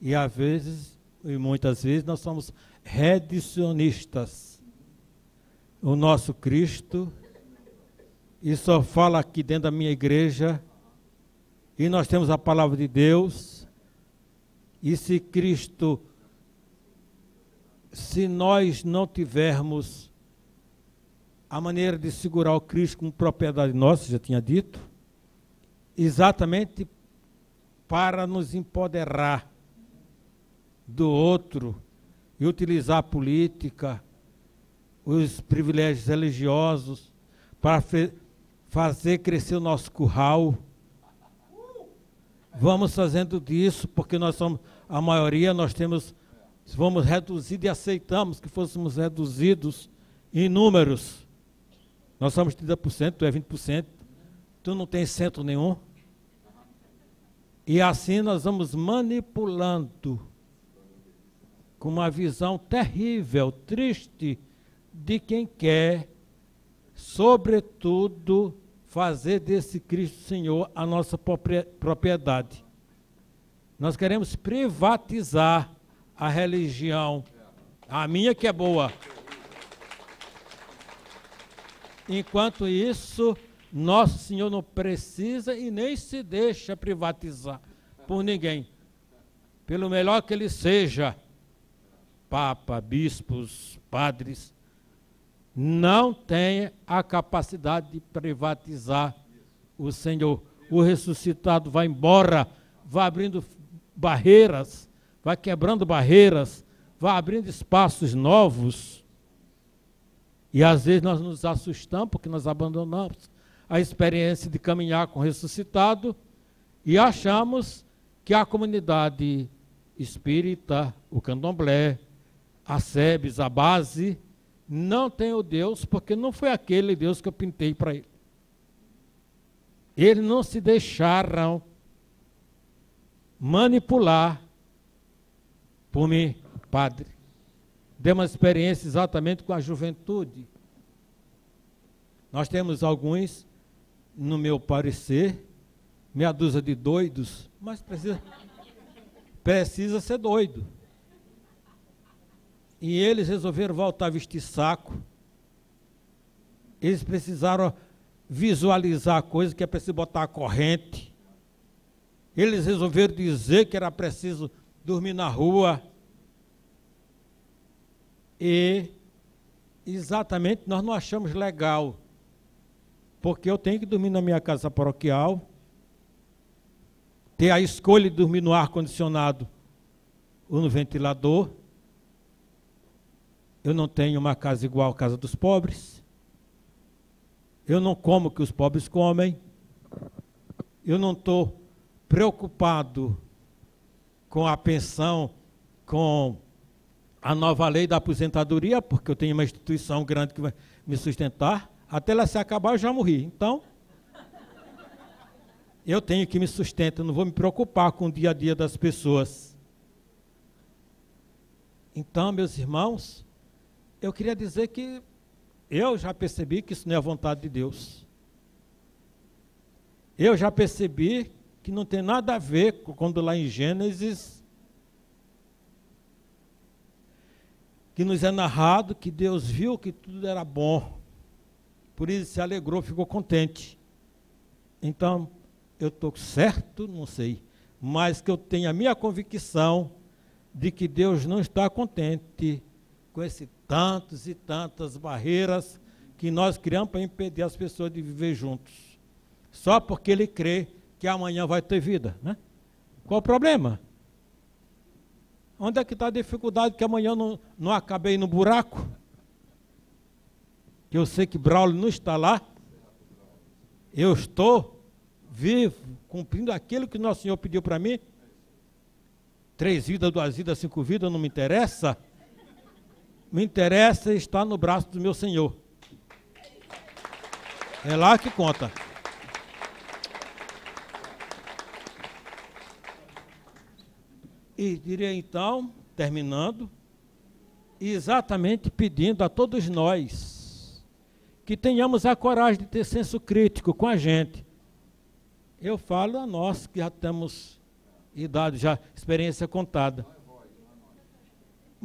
E às vezes, e muitas vezes, nós somos reducionistas. O nosso Cristo, e só fala aqui dentro da minha igreja, e nós temos a palavra de Deus, e se Cristo, se nós não tivermos a maneira de segurar o Cristo como propriedade nossa, já tinha dito, exatamente para nos empoderar do outro e utilizar a política, os privilégios religiosos, para fazer crescer o nosso curral. Vamos fazendo disso, porque nós somos, a maioria, vamos reduzidos e aceitamos que fôssemos reduzidos em números. Nós somos 30%, tu é 20%, tu não tem centro nenhum. E assim nós vamos manipulando com uma visão terrível, triste, de quem quer, sobretudo, fazer desse Cristo Senhor a nossa propriedade. Nós queremos privatizar a religião, a minha que é boa. Enquanto isso, nosso Senhor não precisa e nem se deixa privatizar por ninguém. Pelo melhor que ele seja, papa, bispos, padres, não tem a capacidade de privatizar o Senhor. O ressuscitado vai embora, vai abrindo barreiras, vai quebrando barreiras, vai abrindo espaços novos. E às vezes nós nos assustamos porque nós abandonamos a experiência de caminhar com o ressuscitado e achamos que a comunidade espírita, o candomblé, a SEBS, a base, não tem o Deus, porque não foi aquele Deus que eu pintei para ele. Eles não se deixaram manipular por mim, padre. Dei uma experiência exatamente com a juventude. Nós temos alguns, no meu parecer, meia dúzia de doidos, mas precisa ser doido. E eles resolveram voltar a vestir saco. Eles precisaram visualizar a coisa, que é preciso botar a corrente. Eles resolveram dizer que era preciso dormir na rua. E exatamente nós não achamos legal, porque eu tenho que dormir na minha casa paroquial, ter a escolha de dormir no ar-condicionado ou no ventilador. Eu não tenho uma casa igual à casa dos pobres. Eu não como o que os pobres comem. Eu não estou preocupado com a pensão, com a nova lei da aposentadoria, porque eu tenho uma instituição grande que vai me sustentar. Até ela se acabar, eu já morri. Então, eu tenho que me sustentar, não vou me preocupar com o dia a dia das pessoas. Então, meus irmãos, eu queria dizer que eu já percebi que isso não é a vontade de Deus. Eu já percebi que não tem nada a ver com quando lá em Gênesis, que nos é narrado que Deus viu que tudo era bom. Por isso se alegrou, ficou contente. Então, eu estou certo, não sei, mas que eu tenho a minha convicção de que Deus não está contente com esse tantos e tantas barreiras que nós criamos para impedir as pessoas de viver juntos. Só porque ele crê que amanhã vai ter vida, né? Qual o problema? Onde é que está a dificuldade que amanhã não acabei no buraco? Que eu sei que Braulio não está lá. Eu estou vivo, cumprindo aquilo que Nosso Senhor pediu para mim. 3 vidas, 2 vidas, 5 vidas, não me interessa. Me interessa estar no braço do meu Senhor. É lá que conta. E diria então, terminando, exatamente pedindo a todos nós que tenhamos a coragem de ter senso crítico com a gente. Eu falo a nós que já temos idade, já experiência contada.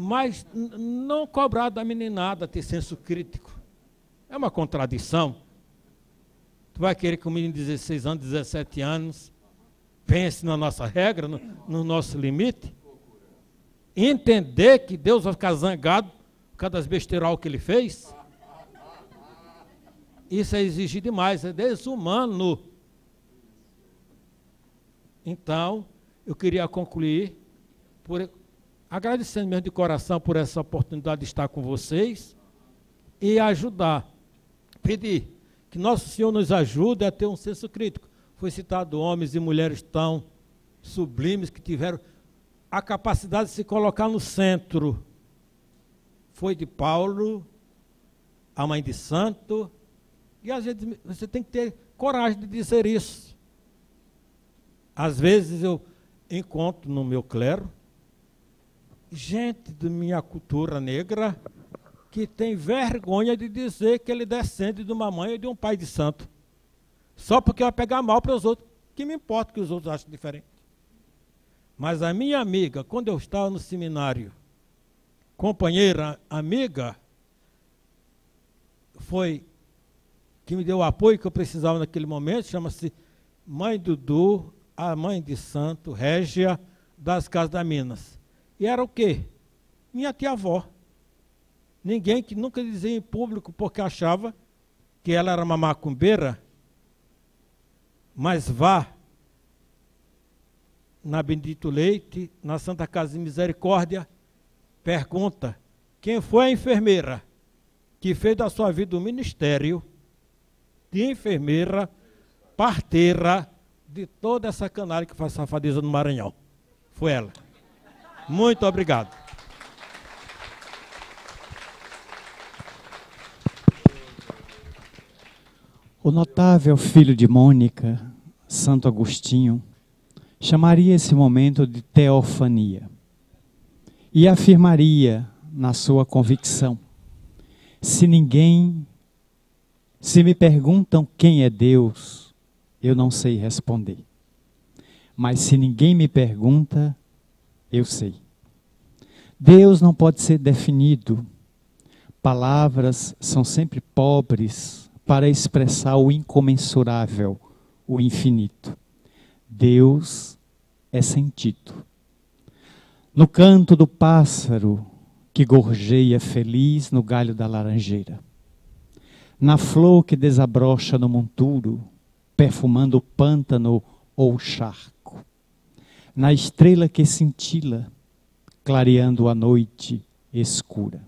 Mas não cobrar da meninada ter senso crítico. É uma contradição. Tu vai querer que um menino de 16 anos, 17 anos, pense na nossa regra, no nosso limite? Entender que Deus vai ficar zangado por causa das besteiras que ele fez? Isso é exigir demais, é desumano. Então, eu queria concluir agradecendo mesmo de coração por essa oportunidade de estar com vocês e ajudar, pedir que Nosso Senhor nos ajude a ter um senso crítico. Foi citado homens e mulheres tão sublimes que tiveram a capacidade de se colocar no centro. Foi de Paulo, a mãe de santo, e às vezes você tem que ter coragem de dizer isso. Às vezes eu encontro no meu clero gente da minha cultura negra que tem vergonha de dizer que ele descende de uma mãe ou de um pai de santo. Só porque vai pegar mal para os outros. Que me importa que os outros achem diferente. Mas a minha amiga, quando eu estava no seminário, companheira, amiga, foi que me deu o apoio que eu precisava naquele momento, chama-se Mãe Dudu, a mãe de santo, Régia, das Casas da Minas. E era o quê? Minha tia-avó. Ninguém que nunca dizia em público porque achava que ela era uma macumbeira, mas vá na Benedito Leite, na Santa Casa de Misericórdia, pergunta, quem foi a enfermeira que fez da sua vida um ministério de enfermeira, parteira de toda essa canalha que faz safadeza no Maranhão? Foi ela. Muito obrigado. O notável filho de Mônica, Santo Agostinho, chamaria esse momento de teofania e afirmaria na sua convicção: se me perguntam quem é Deus, eu não sei responder. Mas se ninguém me pergunta, eu sei. Deus não pode ser definido. Palavras são sempre pobres para expressar o incomensurável, o infinito. Deus é sentido. No canto do pássaro que gorjeia feliz no galho da laranjeira, na flor que desabrocha no monturo, perfumando o pântano ou o charco, na estrela que cintila, clareando a noite escura,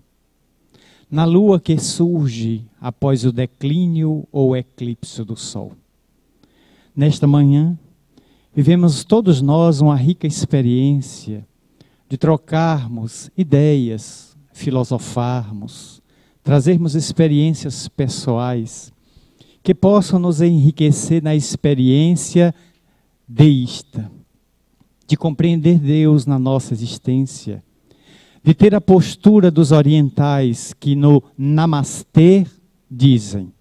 na lua que surge após o declínio ou eclipse do sol. Nesta manhã, vivemos todos nós uma rica experiência de trocarmos ideias, filosofarmos, trazermos experiências pessoais que possam nos enriquecer na experiência deísta, de compreender Deus na nossa existência, de ter a postura dos orientais que no Namastê dizem: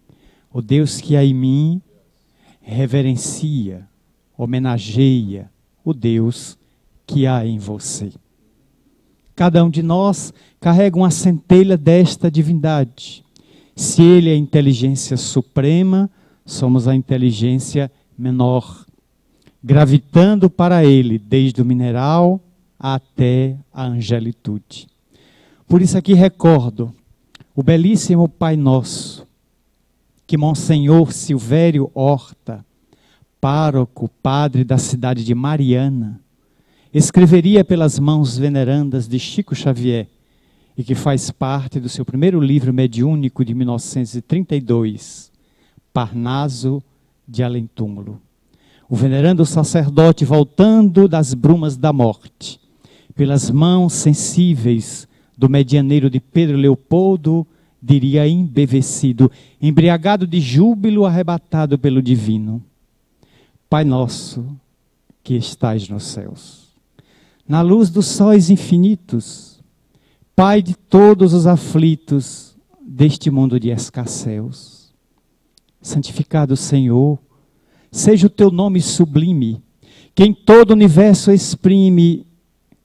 o Deus que há em mim reverencia, homenageia o Deus que há em você. Cada um de nós carrega uma centelha desta divindade. Se ele é a inteligência suprema, somos a inteligência menor, gravitando para ele desde o mineral até a angelitude. Por isso aqui recordo o belíssimo Pai Nosso, que Monsenhor Silvério Horta, pároco, padre da cidade de Mariana, escreveria pelas mãos venerandas de Chico Xavier, e que faz parte do seu primeiro livro mediúnico de 1932, Parnaso de Além-Túmulo. O venerando sacerdote, voltando das brumas da morte, pelas mãos sensíveis do medianeiro de Pedro Leopoldo, diria embevecido, embriagado de júbilo, arrebatado pelo divino: Pai nosso que estais nos céus, na luz dos sóis infinitos, Pai de todos os aflitos deste mundo de escasseus, santificado Senhor, seja o teu nome sublime, que em todo o universo exprime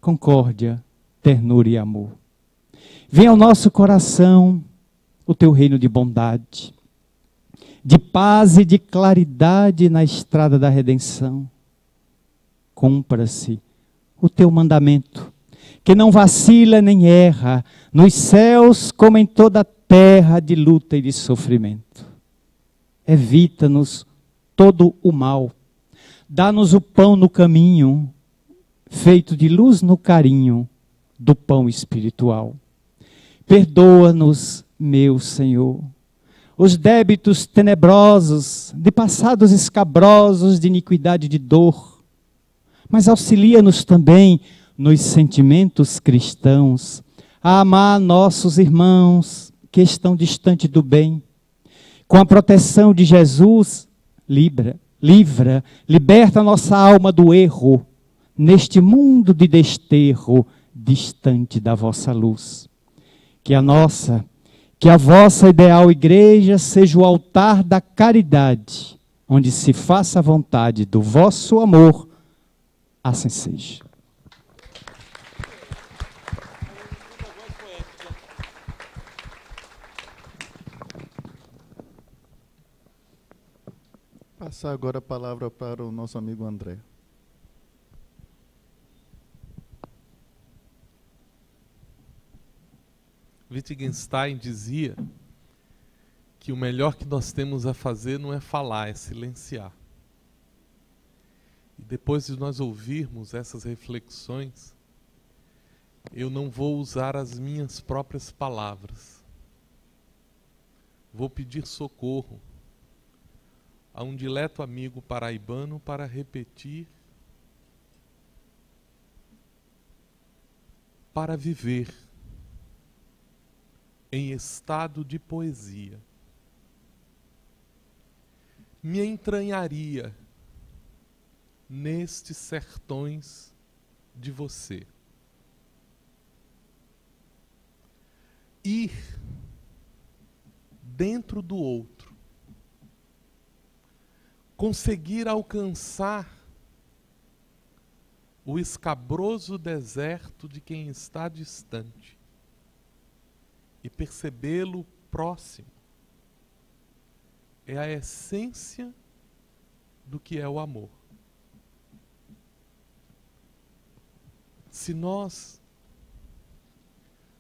concórdia, ternura e amor. Venha ao nosso coração o teu reino de bondade, de paz e de claridade na estrada da redenção. Cumpra-se o teu mandamento, que não vacila nem erra, nos céus como em toda a terra de luta e de sofrimento. Evita-nos todo o mal, dá-nos o pão no caminho, feito de luz no carinho do pão espiritual. Perdoa-nos, meu Senhor, os débitos tenebrosos, de passados escabrosos, de iniquidade e de dor, mas auxilia-nos também nos sentimentos cristãos, a amar nossos irmãos que estão distantes do bem. Com a proteção de Jesus, liberta nossa alma do erro, neste mundo de desterro, distante da vossa luz. Que a vossa ideal igreja seja o altar da caridade, onde se faça a vontade do vosso amor, assim seja. Passar agora a palavra para o nosso amigo André. Wittgenstein dizia que o melhor que nós temos a fazer não é falar, é silenciar. E depois de nós ouvirmos essas reflexões, eu não vou usar as minhas próprias palavras. Vou pedir socorro a um dileto amigo paraibano para repetir, para viver em estado de poesia. Me entranharia nestes sertões de você. Ir dentro do outro. Conseguir alcançar o escabroso deserto de quem está distante e percebê-lo próximo. É a essência do que é o amor. Se nós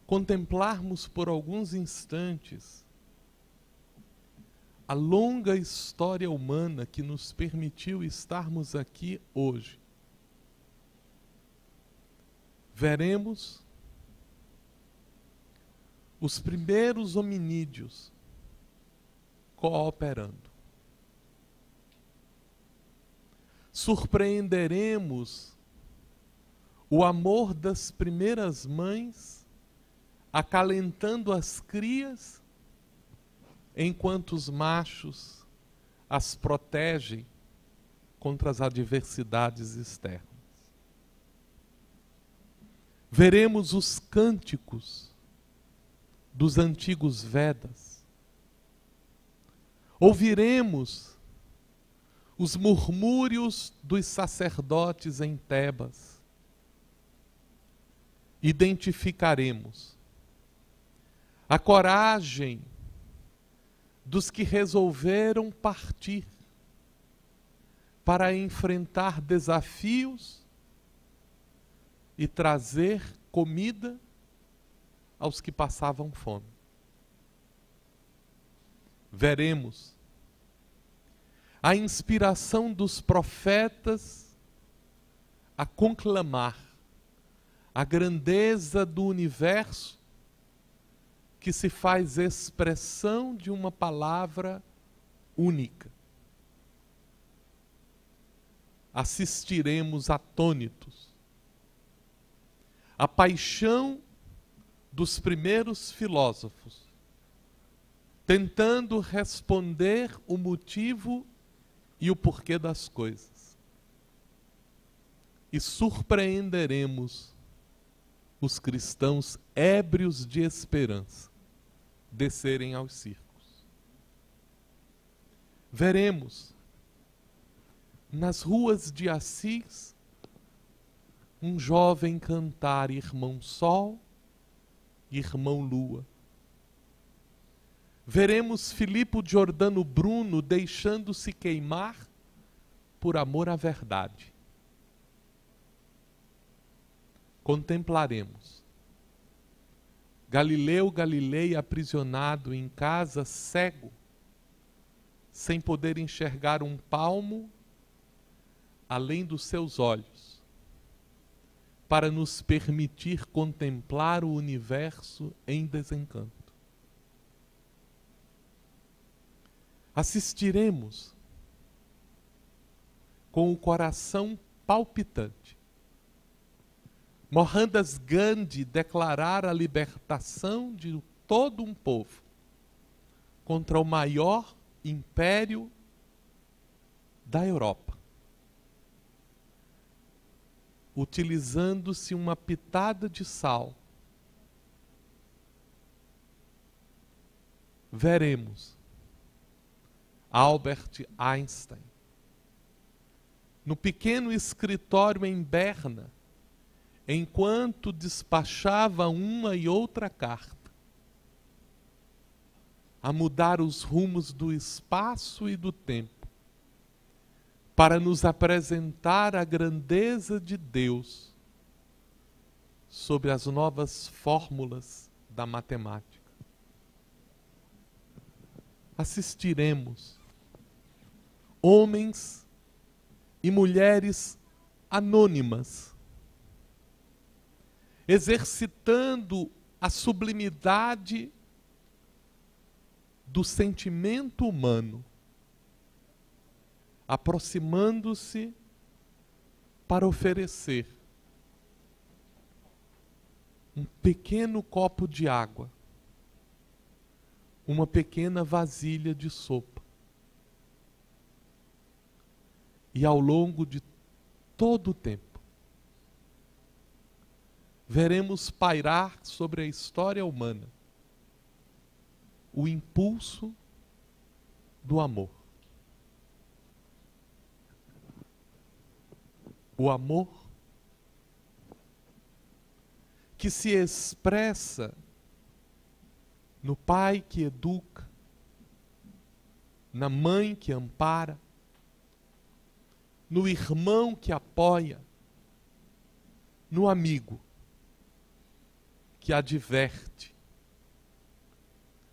contemplarmos por alguns instantes a longa história humana que nos permitiu estarmos aqui hoje, veremos os primeiros hominídeos cooperando. Surpreenderemos o amor das primeiras mães acalentando as crias, enquanto os machos as protegem contra as adversidades externas. Veremos os cânticos dos antigos Vedas. Ouviremos os murmúrios dos sacerdotes em Tebas. Identificaremos a coragem dos que resolveram partir para enfrentar desafios e trazer comida aos que passavam fome. Veremos a inspiração dos profetas a conclamar a grandeza do universo que se faz expressão de uma palavra única. Assistiremos atônitos a paixão dos primeiros filósofos, tentando responder o motivo e o porquê das coisas. E surpreenderemos os cristãos ébrios de esperança descerem aos circos. Veremos nas ruas de Assis um jovem cantar Irmão Sol, Irmão Lua. Veremos Filipe Giordano Bruno deixando-se queimar por amor à verdade. Contemplaremos Galileu Galilei aprisionado em casa, cego, sem poder enxergar um palmo além dos seus olhos, para nos permitir contemplar o universo em desencanto. Assistiremos com o coração palpitante. Mohandas Gandhi declarara a libertação de todo um povo contra o maior império da Europa, utilizando-se uma pitada de sal. Veremos Albert Einstein, no pequeno escritório em Berna, enquanto despachava uma e outra carta, a mudar os rumos do espaço e do tempo, para nos apresentar a grandeza de Deus sob as novas fórmulas da matemática. Assistiremos homens e mulheres anônimas, exercitando a sublimidade do sentimento humano, aproximando-se para oferecer um pequeno copo de água, uma pequena vasilha de sopa. E ao longo de todo o tempo, veremos pairar sobre a história humana o impulso do amor. O amor que se expressa no pai que educa, na mãe que ampara, no irmão que apoia, no amigo que adverte,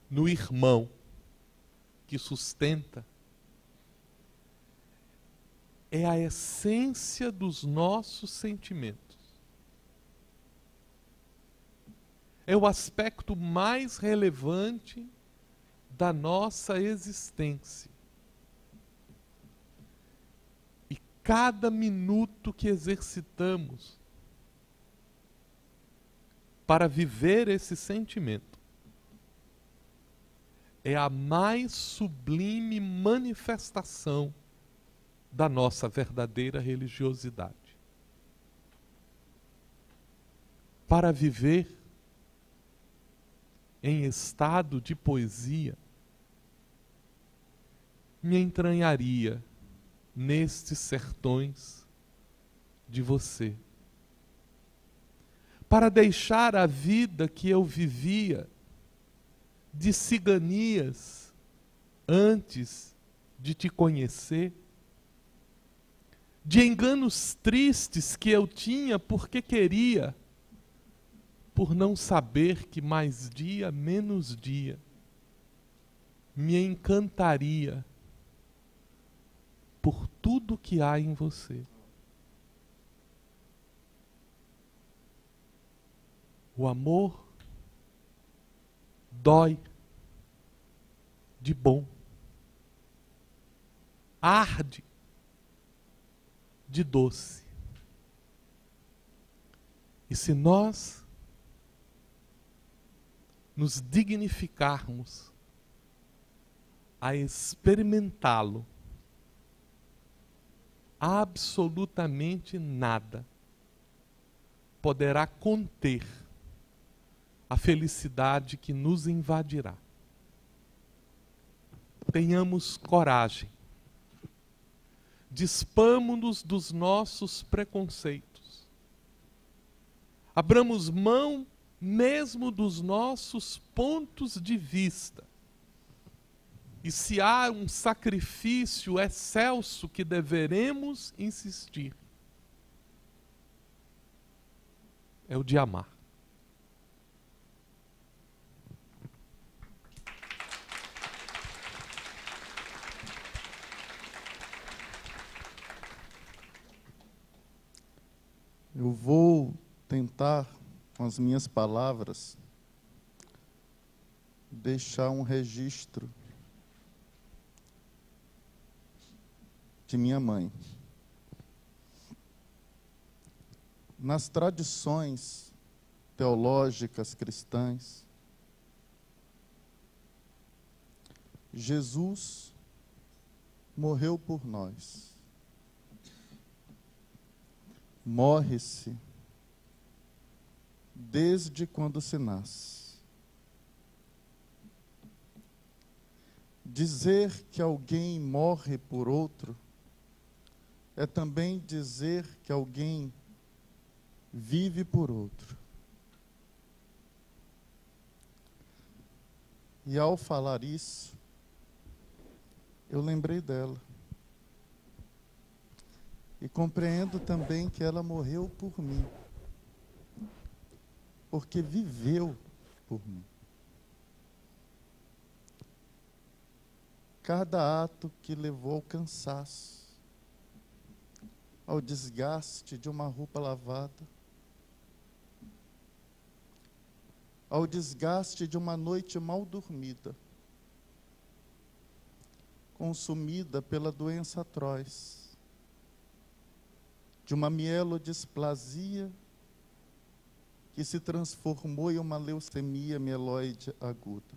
no irmão que sustenta. É a essência dos nossos sentimentos. É o aspecto mais relevante da nossa existência. E cada minuto que exercitamos para viver esse sentimento é a mais sublime manifestação da nossa verdadeira religiosidade. Para viver em estado de poesia, me entranharia nestes sertões de você. Para deixar a vida que eu vivia de ciganias antes de te conhecer, de enganos tristes que eu tinha porque queria, por não saber que mais dia, menos dia, me encantaria por tudo que há em você. O amor dói de bom, arde de doce. E se nós nos dignificarmos a experimentá-lo, absolutamente nada poderá conter a felicidade que nos invadirá. Tenhamos coragem. Despamo-nos dos nossos preconceitos. Abramos mão mesmo dos nossos pontos de vista. E se há um sacrifício excelso que deveremos insistir, é o de amar. Eu vou tentar, com as minhas palavras, deixar um registro de minha mãe. nas tradições teológicas cristãs, Jesus morreu por nós. Morre-se desde quando se nasce. Dizer que alguém morre por outro é também dizer que alguém vive por outro. E ao falar isso, eu lembrei dela. E compreendo também que ela morreu por mim. Porque viveu por mim. Cada ato que levou ao cansaço, ao desgaste de uma roupa lavada, ao desgaste de uma noite mal dormida, consumida pela doença atroz, de uma mielodisplasia que se transformou em uma leucemia mieloide aguda.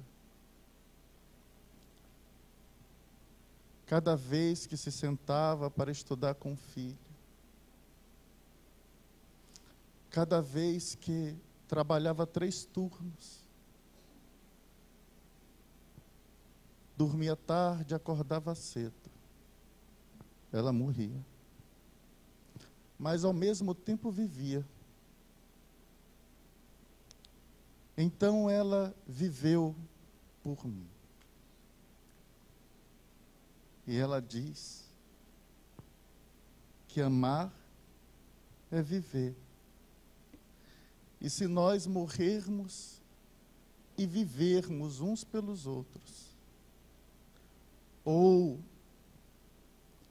Cada vez que se sentava para estudar com o filho, cada vez que trabalhava 3 turnos, dormia tarde, acordava cedo, ela morria. Mas ao mesmo tempo vivia. Então ela viveu por mim. E ela diz que amar é viver. E se nós morrermos e vivermos uns pelos outros, ou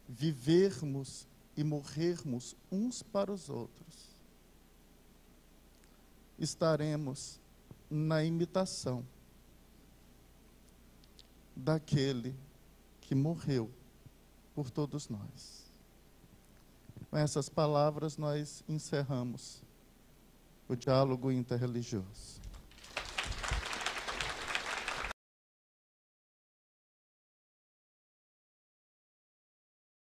vivermos e morrermos uns para os outros, estaremos na imitação daquele que morreu por todos nós. Com essas palavras nós encerramos o diálogo interreligioso.